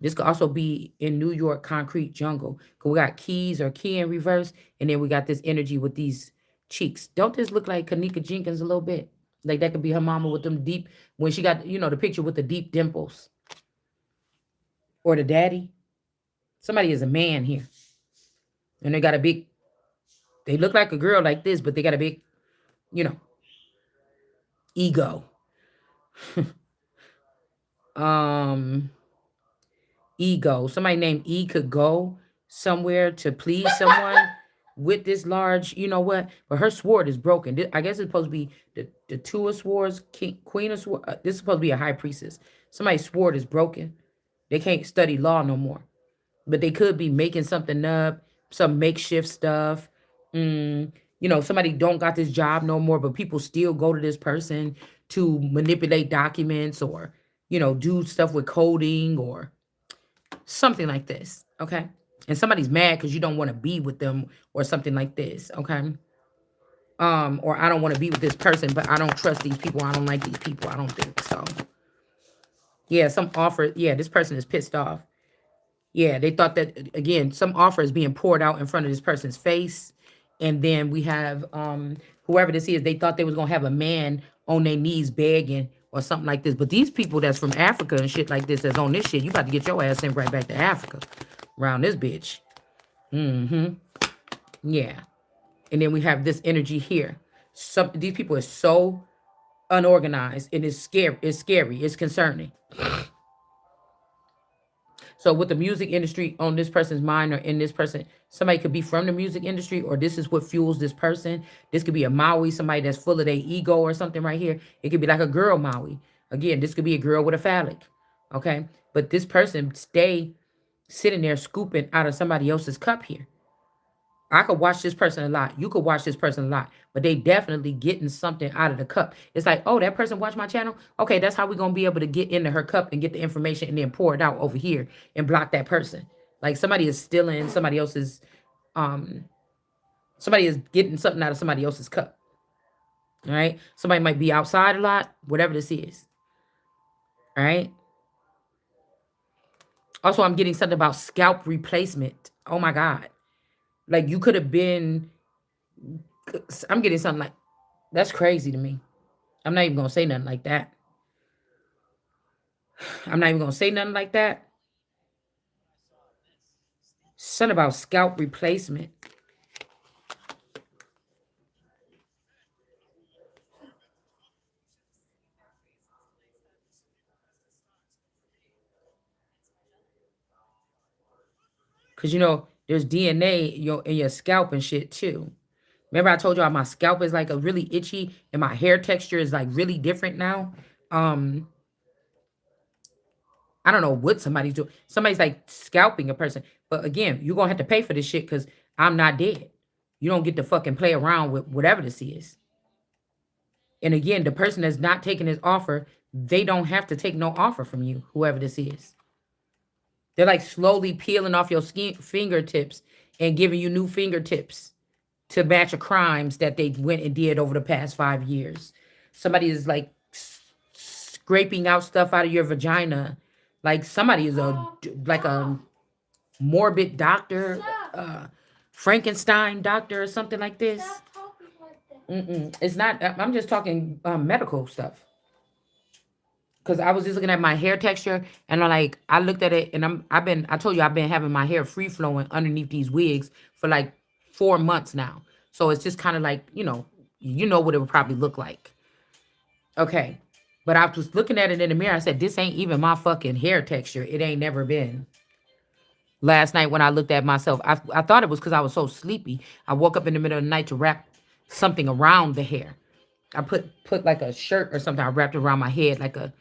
This could also be in New York concrete jungle. Cause we got keys or key in reverse. And then we got this energy with these cheeks. Don't this look like Kanika Jenkins a little bit? Like that could be her mama with them deep, when she got, the picture with the deep dimples. Or the daddy. Somebody is a man here. And they got a big, they look like a girl like this, but they got a big, you know, ego. um Ego. Somebody named E could go somewhere to please someone with this large, you know what? But her sword is broken. I guess it's supposed to be the two of swords, queen of swords. This is supposed to be a high priestess. Somebody's sword is broken. They can't study law no more. But they could be making something up, some makeshift stuff. Somebody don't got this job no more, but people still go to this person to manipulate documents or, do stuff with coding or something like this, okay? And somebody's mad because you don't want to be with them or something like this, okay? Or I don't want to be with this person, but I don't trust these people. I don't like these people. I don't think so. Yeah, some offer. Yeah, this person is pissed off. Yeah, they thought that again, some offer is being poured out in front of this person's face. And then we have whoever this is, they thought they was gonna have a man on their knees begging or something like this. But these people that's from Africa and shit like this that's on this shit, you about to get your ass sent right back to Africa around this bitch. Yeah. And then we have this energy here. These people are so unorganized and it's scary. It's scary. It's concerning. So with the music industry on this person's mind or in this person, somebody could be from the music industry or this is what fuels this person. This could be a Maui, somebody that's full of their ego or something right here. It could be like a girl Maui. Again, this could be a girl with a phallic. Okay. But this person stay sitting there scooping out of somebody else's cup here. I could watch this person a lot. You could watch this person a lot, but they definitely getting something out of the cup. It's like, oh, that person watched my channel. Okay, that's how we're going to be able to get into her cup and get the information and then pour it out over here and block that person. Like somebody is stealing somebody else's, somebody is getting something out of somebody else's cup. All right. Somebody might be outside a lot, whatever this is. All right. Also, I'm getting something about scalp replacement. Oh my God. Like you could have been, I'm getting something like, that's crazy to me. I'm not even going to say nothing like that. I'm not even going to say nothing like that. Something about scalp replacement. Because, there's DNA in your scalp and shit too. Remember I told y'all my scalp is like a really itchy and my hair texture is like really different now. Um, I don't know what somebody's doing. Somebody's like scalping a person. But again, you're gonna have to pay for this shit because I'm not dead. You don't get to fucking play around with whatever this is. And again, the person that's not taking this offer, they don't have to take no offer from you, whoever this is. They're like slowly peeling off your skin fingertips and giving you new fingertips to match the crimes that they went and did over the past 5 years. Somebody is like scraping out stuff out of your vagina. Like somebody is a morbid doctor, Frankenstein doctor or something like this. Mm-mm. It's not. I'm just talking medical stuff. Cause I was just looking at my hair texture, and I looked at it, and I told you I've been having my hair free flowing underneath these wigs for like 4 months now. So it's just kind of like you know what it would probably look like. Okay, but I was looking at it in the mirror. I said, this ain't even my fucking hair texture. It ain't never been. Last night when I looked at myself, I thought it was because I was so sleepy. I woke up in the middle of the night to wrap something around the hair. I put like a shirt or something. I wrapped it around my head like a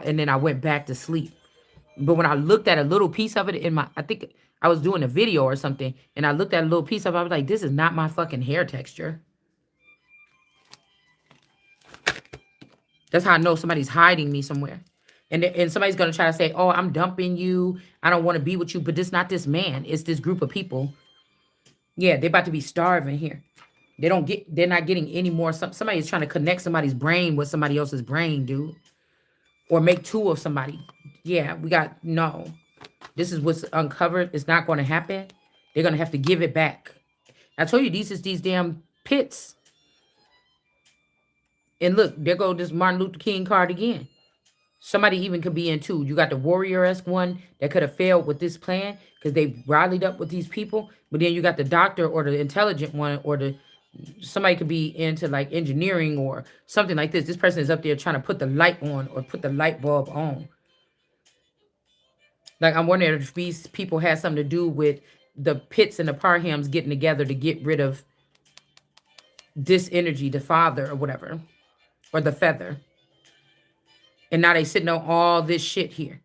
and then I went back to sleep. But when I looked at a little piece of it I think I was doing a video or something, and I looked at a little piece of it. I was like, this is not my fucking hair texture. That's how I know somebody's hiding me somewhere. And somebody's gonna try to say, oh, I'm dumping you. I don't want to be with you. But it's not this man. It's this group of people. Yeah, they're about to be starving here. They're not getting any more. Somebody's trying to connect somebody's brain with somebody else's brain, dude. Or make two of somebody. Yeah, we got no. This is what's uncovered. It's not going to happen. They're going to have to give it back. I told you these damn pits. And look, there go this Martin Luther King card again. Somebody even could be in two. You got the warrior-esque one that could have failed with this plan because they rallied up with these people. But then you got the doctor or the intelligent one or somebody could be into like engineering or something like this. This person is up there trying to put the light on or put the light bulb on. Like I'm wondering if these people had something to do with the Pitts and the Parhams getting together to get rid of this energy, the father or whatever, or the feather. And now they sitting on all this shit here.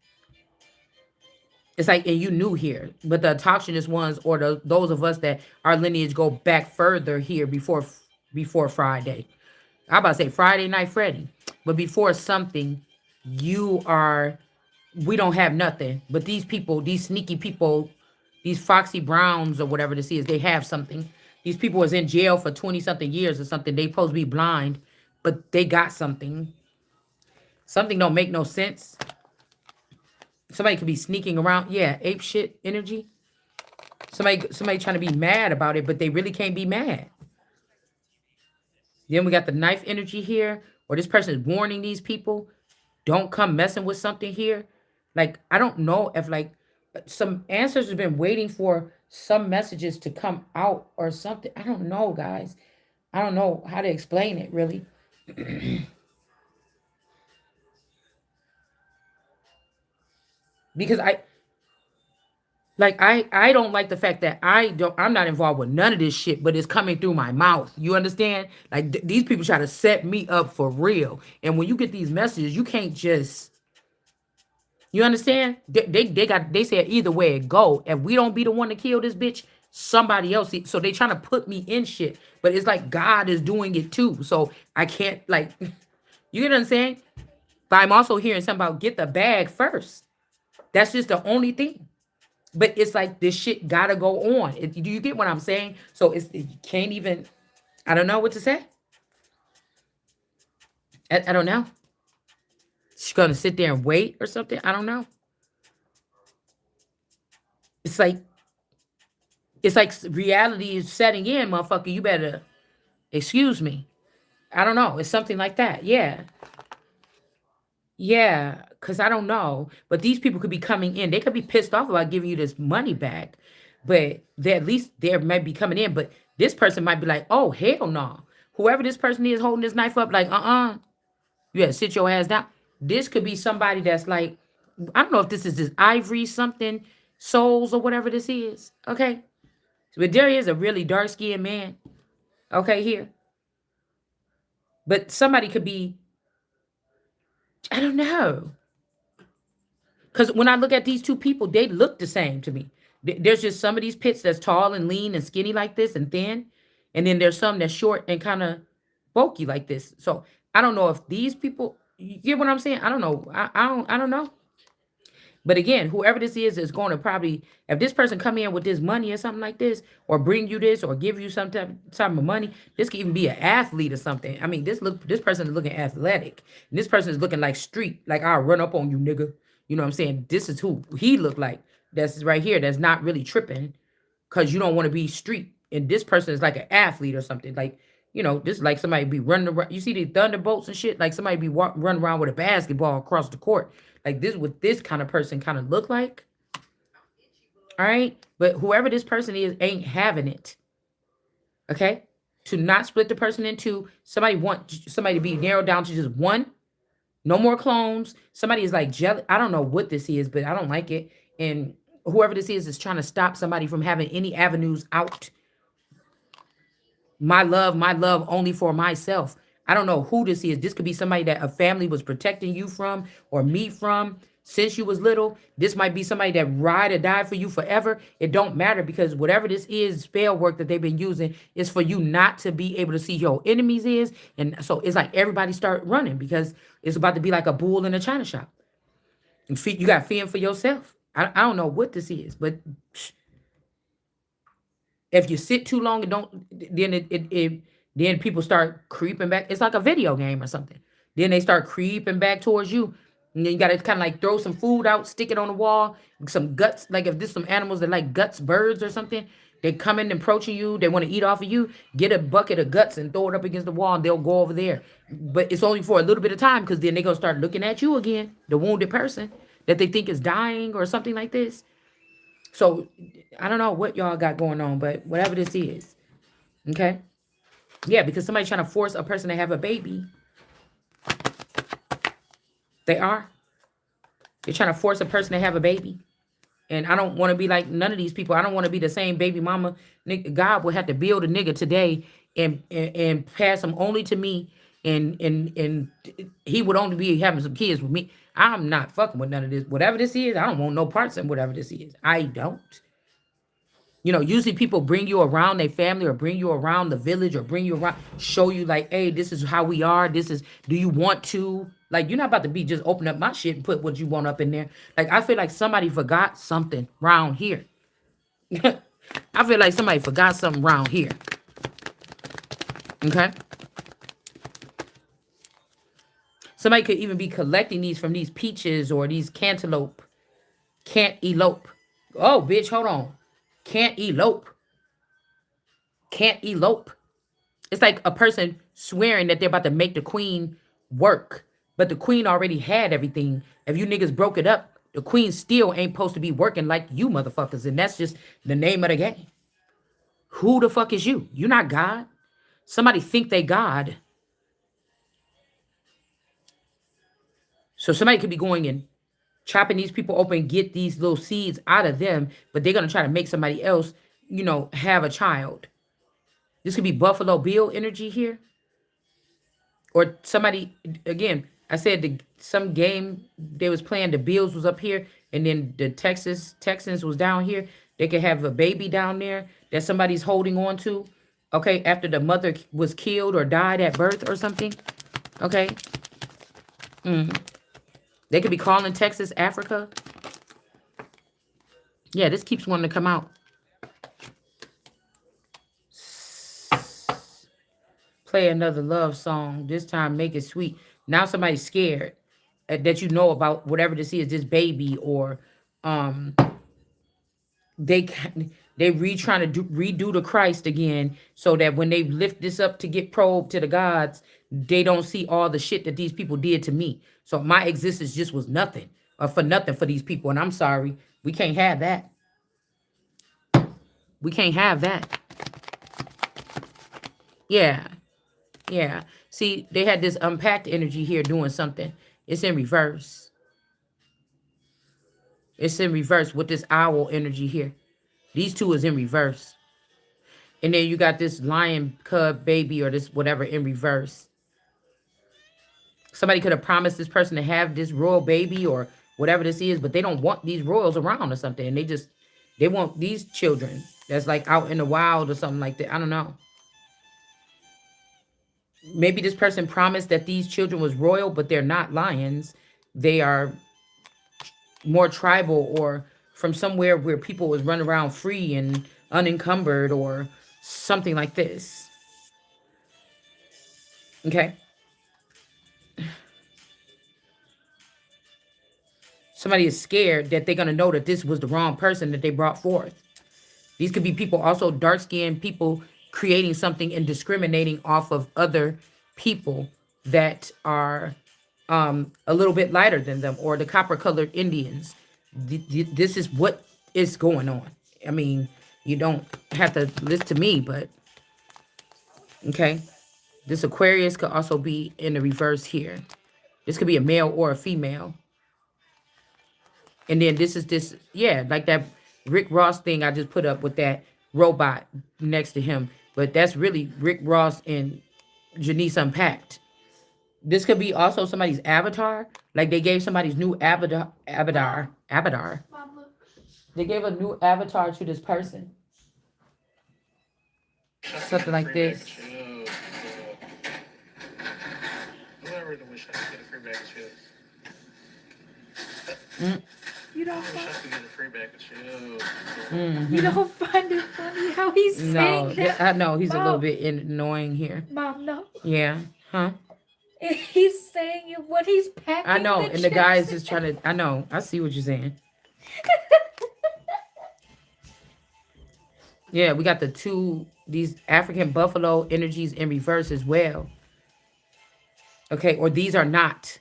It's like, and you knew here, but the autochthonous ones or those of us that our lineage go back further here before Friday. I'm about to say Friday Night Freddy, but before something, we don't have nothing. But these people, these sneaky people, these Foxy Browns or whatever this is, they have something. These people was in jail for 20 something years or something. They supposed to be blind, but they got something. Something don't make no sense. Somebody could be sneaking around. Yeah, ape shit energy. Somebody trying to be mad about it, but they really can't be mad. Then we got the knife energy here, or this person is warning these people, don't come messing with something here. Like, I don't know if like some answers have been waiting for some messages to come out or something. I don't know, guys. I don't know how to explain it really. Because I don't like the fact that I'm not involved with none of this shit, but it's coming through my mouth. You understand? Like these people try to set me up for real. And when you get these messages, you can't just you understand? They said either way it go. If we don't be the one to kill this bitch, somebody else. So they trying to put me in shit. But it's like God is doing it too. So I can't like you get what I'm saying? But I'm also hearing something about get the bag first. That's just the only thing. But it's like this shit gotta go on. Do you get what I'm saying? So you can't even. I don't know what to say. I don't know. She's gonna sit there and wait or something. I don't know. It's like reality is setting in, motherfucker. You better excuse me. I don't know. It's something like that. Yeah. Yeah. Cause I don't know. But these people could be coming in. They could be pissed off about giving you this money back. But they at least they might be coming in. But this person might be like, oh hell no. Whoever this person is holding this knife up, like, you gotta sit your ass down. This could be somebody that's like, I don't know if this is this ivory something, souls or whatever this is. Okay. But there is a really dark skinned man. Okay, here. But somebody could be, I don't know. Because when I look at these two people, they look the same to me. There's just some of these pits that's tall and lean and skinny like this and thin. And then there's some that's short and kind of bulky like this. So I don't know if these people, you get what I'm saying? I don't know. I don't know. But again, whoever this is going to probably, if this person come in with this money or something like this, or bring you this, or give you some type of money, this could even be an athlete or something. I mean, this person is looking athletic, and this person is looking like street, like I'll run up on you, nigga. You know what I'm saying? This is who he looked like. That's right here. That's not really tripping, cause you don't want to be street. And this person is like an athlete or something. Like, this is like somebody be running around. You see the thunderbolts and shit. Like somebody be running around with a basketball across the court. Like this, what this kind of person kind of look like. All right, but whoever this person is ain't having it. Okay, to not split the person in two. Somebody want somebody to be narrowed down to just one. No more clones. Somebody is like jealous. I don't know what this is, but I don't like it. And whoever this is trying to stop somebody from having any avenues out. My love only for myself. I don't know who this is. This could be somebody that a family was protecting you from or me from since you was little. This might be somebody that ride or die for you forever. It don't matter, because whatever this is, spell work that they've been using is for you not to be able to see your enemies is. And so it's like everybody start running because it's about to be like a bull in a china shop. And you got fear for yourself. I don't know what this is, but if you sit too long and don't, then then people start creeping back. It's like a video game or something. Then they start creeping back towards you. And then you gotta kind of like throw some food out, stick it on the wall, some guts. Like if there's some animals that like guts, birds or something, they come in and approaching you, they want to eat off of you, get a bucket of guts and throw it up against the wall and they'll go over there. But it's only for a little bit of time, because then they're gonna start looking at you again, the wounded person that they think is dying or something like this. So I don't know what y'all got going on, but whatever this is, okay? Yeah, because somebody's trying to force a person to have a baby. They are. They're trying to force a person to have a baby. And I don't want to be like none of these people. I don't want to be the same baby mama. God will have to build a nigga today and pass him only to me. And he would only be having some kids with me. I'm not fucking with none of this. Whatever this is, I don't want no parts in whatever this is. I don't. Usually people bring you around their family or bring you around the village or bring you around, show you like, hey, this is how we are. This is, do you want to? Like, you're not about to be just open up my shit and put what you want up in there. Like, I feel like somebody forgot something around here. I feel like somebody forgot something around here. Okay? Somebody could even be collecting these from these peaches or these cantaloupe. Can't elope. Oh, bitch, hold on. Can't elope. Can't elope. It's like a person swearing that they're about to make the queen work, but the queen already had everything. If you niggas broke it up, the queen still ain't supposed to be working like you motherfuckers, and that's just the name of the game. Who the fuck is you? You're not God. Somebody think they God. So somebody could be going and chopping these people open, get these little seeds out of them, but they're gonna try to make somebody else, have a child. This could be Buffalo Bill energy here. Or somebody, again, I said some game they was playing, the Bills was up here and then the Texans was down here. They could have a baby down there that somebody's holding on to, okay, after the mother was killed or died at birth or something. Okay. They could be calling Texas Africa. Yeah, this keeps wanting to come out. Play another love song. This time make it sweet. Now somebody's scared that about whatever this is, this baby, or they trying to redo the Christ again, so that when they lift this up to get probed to the gods, they don't see all the shit that these people did to me. So my existence just was nothing, or for nothing for these people. And I'm sorry, we can't have that. We can't have that. Yeah. Yeah. See, they had this unpacked energy here doing something. It's in reverse. It's in reverse with this owl energy here. These two is in reverse. And then you got this lion cub baby or this whatever in reverse. Somebody could have promised this person to have this royal baby or whatever this is, but they don't want these royals around or something. And they want these children that's like out in the wild or something like that. I don't know. Maybe this person promised that these children was royal, but they're not lions. They are more tribal or from somewhere where people was running around free and unencumbered or something like this. Okay. Somebody is scared that they're going to know that this was the wrong person that they brought forth. These could be people, also dark skinned people, creating something and discriminating off of other people that are a little bit lighter than them, or the copper colored Indians. This is what is going on. I mean, you don't have to listen to me, but okay. This Aquarius could also be in the reverse here. This could be a male or a female. And then yeah, like that Rick Ross thing I just put up with that robot next to him. But that's really Rick Ross and Janice Unpacked. This could be also somebody's avatar. Like they gave somebody's new avatar. They gave a new avatar to this person. Something like this. I really wish I could get a free bag of chips. You don't I wish I could get a free bag of chips. You don't find it funny how he's saying that? I know he's Mom, a little bit annoying here. Mom, no. Yeah. Huh? He's saying it what he's packing. I know, and the guy is just trying to. I know. I see what you're saying. Yeah, we got these African buffalo energies in reverse as well. Okay, or these are not.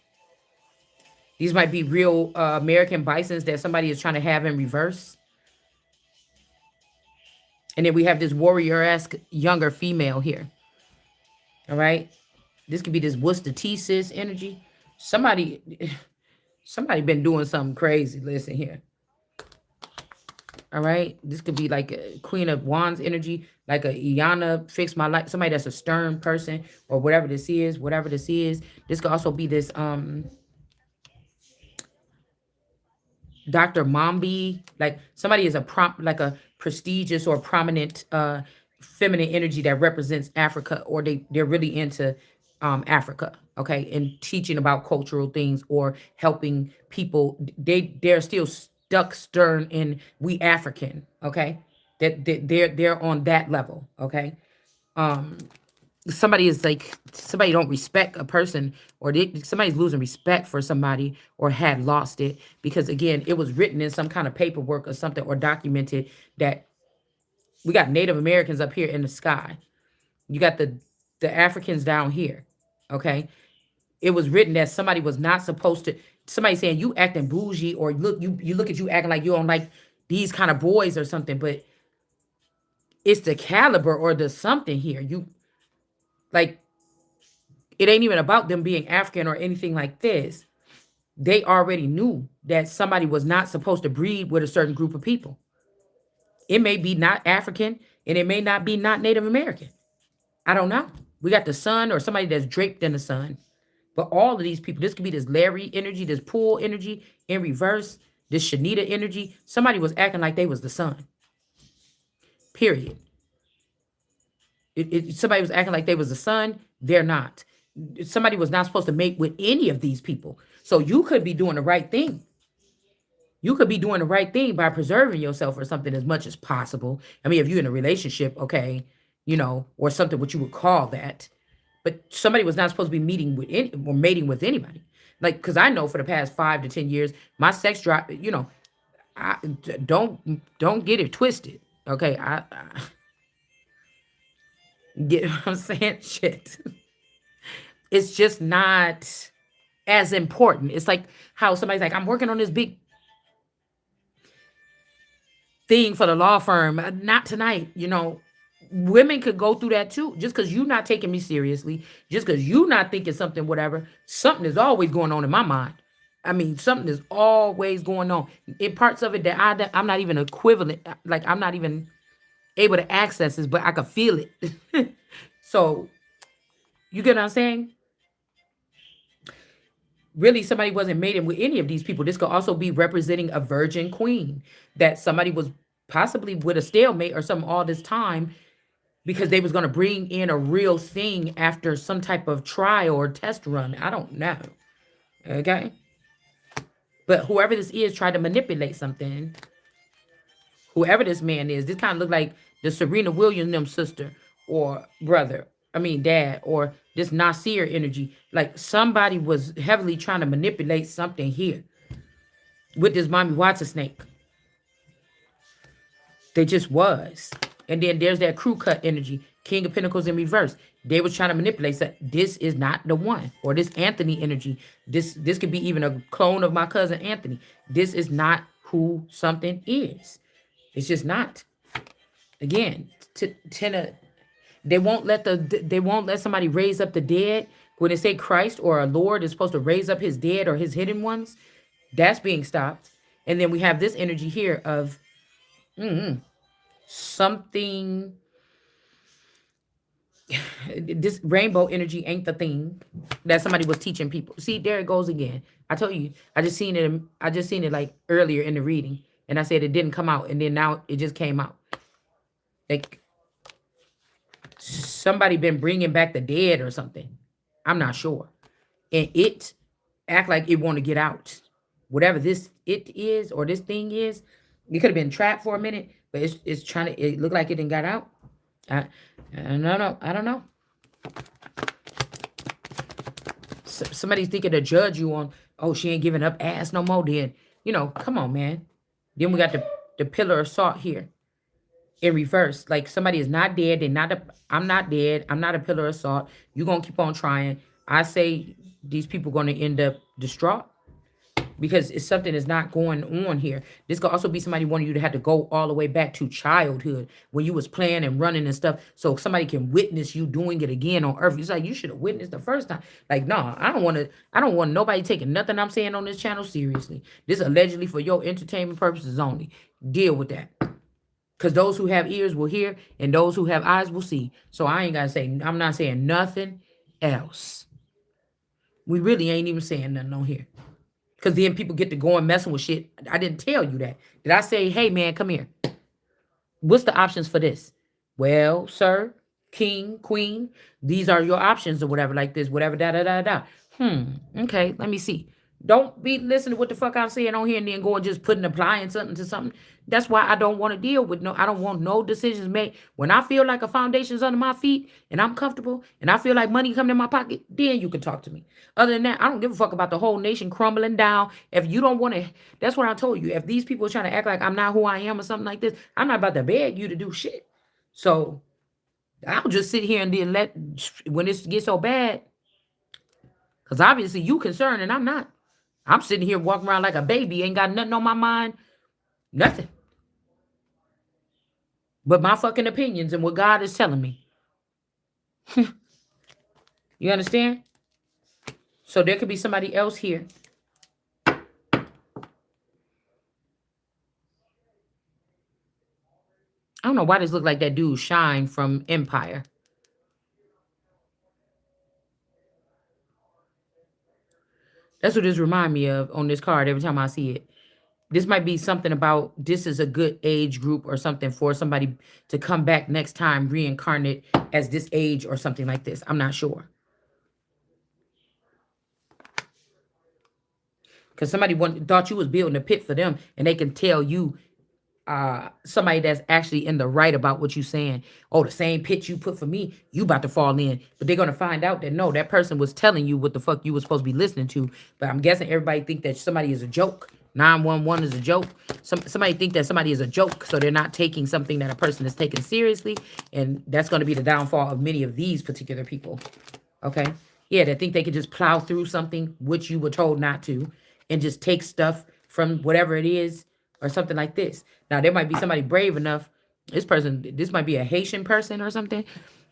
These might be real American bisons that somebody is trying to have in reverse. And then we have this warrior-esque younger female here. All right. This could be this Worcester T-sis energy. Somebody been doing something crazy. Listen here. All right. This could be like a Queen of Wands energy, like a Iana fix my life. Somebody that's a stern person or whatever this is. This could also be this Dr. Mombi, like somebody is like a prestigious or prominent feminine energy that represents Africa, or they're really into Africa, okay, and teaching about cultural things or helping people. They're still stuck stern in we African, okay? That they're on that level, okay? Somebody is like somebody don't respect a person, or somebody's losing respect for somebody or had lost it because again it was written in some kind of paperwork or something or documented that we got Native Americans up here in the sky, you got the Africans down here, okay? It was written that somebody was not supposed to, somebody saying you acting bougie, or you look at you acting like you don't like these kind of boys or something, but it's the caliber or the something here. You like, it ain't even about them being African or anything like this. They already knew that somebody was not supposed to breed with a certain group of people. It may be not African and it may not be not Native American. I don't know. We got the sun or somebody that's draped in the sun. But all of these people, this could be this Larry energy, this pool energy in reverse, this Shanita energy. Somebody was acting like they was the sun. Period. Somebody was acting like they was the sun. They're not. Somebody was not supposed to mate with any of these people. So you could be doing the right thing. You could be doing the right thing by preserving yourself or something as much as possible. I mean, if you're in a relationship, okay, or something, what you would call that. But somebody was not supposed to be meeting with or mating with anybody. Like, because I know for the past 5 to 10 years, my sex drive, I don't get it twisted. Okay, I get what I'm saying? Shit. It's just not as important. It's like how somebody's like, I'm working on this big thing for the law firm. Not tonight, Women could go through that too. Just because you're not taking me seriously, just because you're not thinking something, whatever, something is always going on in my mind. I mean, something is always going on. In parts of it that I'm not even equivalent. Like, I'm not even able to access this, but I could feel it. So you get what I'm saying? Really, somebody wasn't mating with any of these people. This could also be representing a virgin queen, that somebody was possibly with a stalemate or something all this time, because they was going to bring in a real thing after some type of trial or test run. I don't know. Okay. But whoever this is tried to manipulate something. Whoever this man is, this kind of look like the Serena Williams them sister or brother. I mean dad, or this Nasir energy. Like somebody was heavily trying to manipulate something here with this mommy Watson snake. They just was. And then there's that crew cut energy. King of Pentacles in reverse. They was trying to manipulate. So this is not the one. Or this Anthony energy. This could be even a clone of my cousin Anthony. This is not who something is. It's just not. Again, they won't let somebody raise up the dead. When they say Christ or a Lord is supposed to raise up his dead or his hidden ones, that's being stopped. And then we have this energy here of something. This rainbow energy ain't the thing that somebody was teaching people. See, there it goes again. I told you, I just seen it like earlier in the reading, and I said it didn't come out, and then now it just came out. Like somebody been bringing back the dead or something. I'm not sure. And it act like it want to get out. Whatever this it is or this thing is, it could have been trapped for a minute, but it's trying to. It looked like it didn't got out. I don't know. I don't know. Somebody's thinking to judge you on, oh, she ain't giving up ass no more. Then come on, man. Then we got the pillar of salt here in reverse. Like somebody is not dead. They're not. I'm not dead. I'm not a pillar of salt. You're gonna keep on trying. I say these people gonna end up distraught because it's something that's not going on here. This could also be somebody wanting you to have to go all the way back to childhood when you was playing and running and stuff, so somebody can witness you doing it again on earth. It's like you should have witnessed the first time. Like, no, I don't want nobody taking nothing I'm saying on this channel seriously. This allegedly for your entertainment purposes only. Deal with that. Because those who have ears will hear, and those who have eyes will see. So I ain't got to say, I'm not saying nothing else. We really ain't even saying nothing on here. Because then people get to go and messing with shit. I didn't tell you that. Did I say, hey, man, come here? What's the options for this? Well, sir, king, queen, these are your options or whatever like this, whatever, da-da-da-da. Okay, let me see. Don't be listening to what the fuck I'm saying on here and then go and just putting applying something to something. That's why I don't want to deal with I don't want no decisions made. When I feel like a foundation's under my feet and I'm comfortable and I feel like money coming in my pocket, then you can talk to me. Other than that, I don't give a fuck about the whole nation crumbling down. If you don't want to, that's what I told you. If these people are trying to act like I'm not who I am or something like this, I'm not about to beg you to do shit. So I'll just sit here and then let, when it gets so bad, because obviously you concerned and I'm not. I'm sitting here walking around like a baby, ain't got nothing on my mind, nothing. But my fucking opinions and what God is telling me. You understand? So there could be somebody else here. I don't know why this look like that dude Shine from Empire. That's what this remind me of on this card every time I see it. This might be something about this is a good age group or something for somebody to come back next time reincarnate as this age or something like this. I'm not sure. Because somebody thought you was building a pit for them and they can tell you somebody that's actually in the right about what you saying. Oh, the same pit you put for me, you about to fall in. But they're going to find out that no, that person was telling you what the fuck you was supposed to be listening to. But I'm guessing everybody think that somebody is a joke. 911 is a joke. Somebody think that somebody is a joke, so they're not taking something that a person is taking seriously. And that's going to be the downfall of many of these particular people. Okay? Yeah, they think they can just plow through something which you were told not to and just take stuff from whatever it is or something like this. Now, there might be somebody brave enough. This might be a Haitian person or something.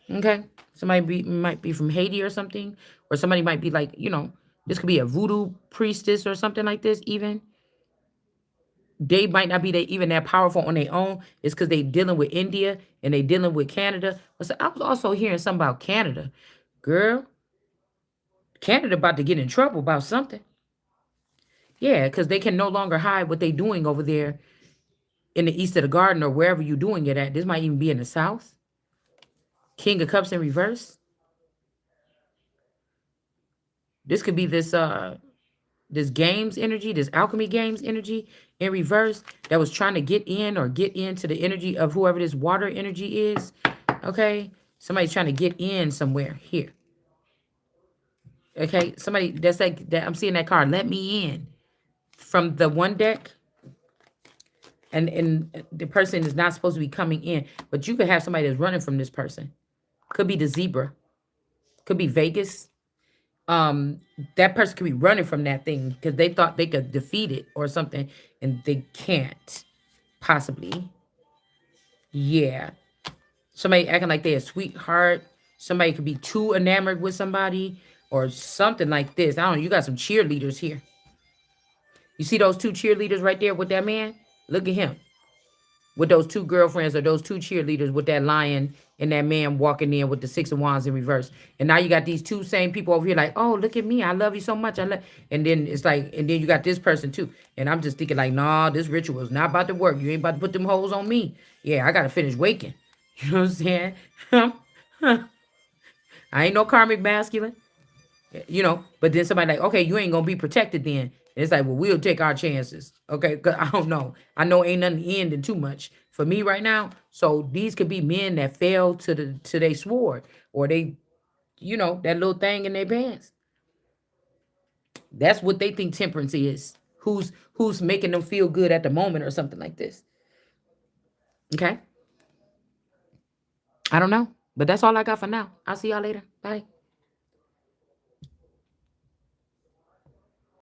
Okay? Somebody might be from Haiti or something. Or somebody might be like, this could be a voodoo priestess or something like this even. they might not be even that powerful on their own. It's because they dealing with India and they dealing with Canada. But so I was also hearing something about Canada. Girl, Canada about to get in trouble about something. Yeah, because they can no longer hide what they doing over there in the east of the garden or wherever you're doing it at. This might even be in the south. King of Cups in reverse. This could be this games energy, this alchemy games energy in reverse that was trying to get in or get into the energy of whoever this water energy is. Okay. Somebody's trying to get in somewhere here. Okay. Somebody that's like that. I'm seeing that card. Let me in from the one deck. And the person is not supposed to be coming in, but you could have somebody that's running from this person. Could be the zebra. Could be Vegas. That person could be running from that thing because they thought they could defeat it or something, and they can't possibly. Yeah, somebody acting like they're a sweetheart. Somebody could be too enamored with somebody or something like this. I don't know. You got some cheerleaders here. You see those two cheerleaders right there with that man? Look at him with those two girlfriends or those two cheerleaders with that lion and that man walking in with the six of wands in reverse. And now you got these two same people over here like, oh, look at me. I love you so much. And then it's like, and then you got this person too. And I'm just thinking like, nah, this ritual is not about to work. You ain't about to put them hoes on me. Yeah, I got to finish waking. You know what I'm saying? I ain't no karmic masculine. But then somebody like, okay, you ain't gonna be protected then. And it's like, well, we'll take our chances. Okay, because I don't know. I know ain't nothing ending too much for me right now. So these could be men that fell to their sword or they, that little thing in their pants. That's what they think temperance is. Who's making them feel good at the moment or something like this. Okay. I don't know. But that's all I got for now. I'll see y'all later. Bye.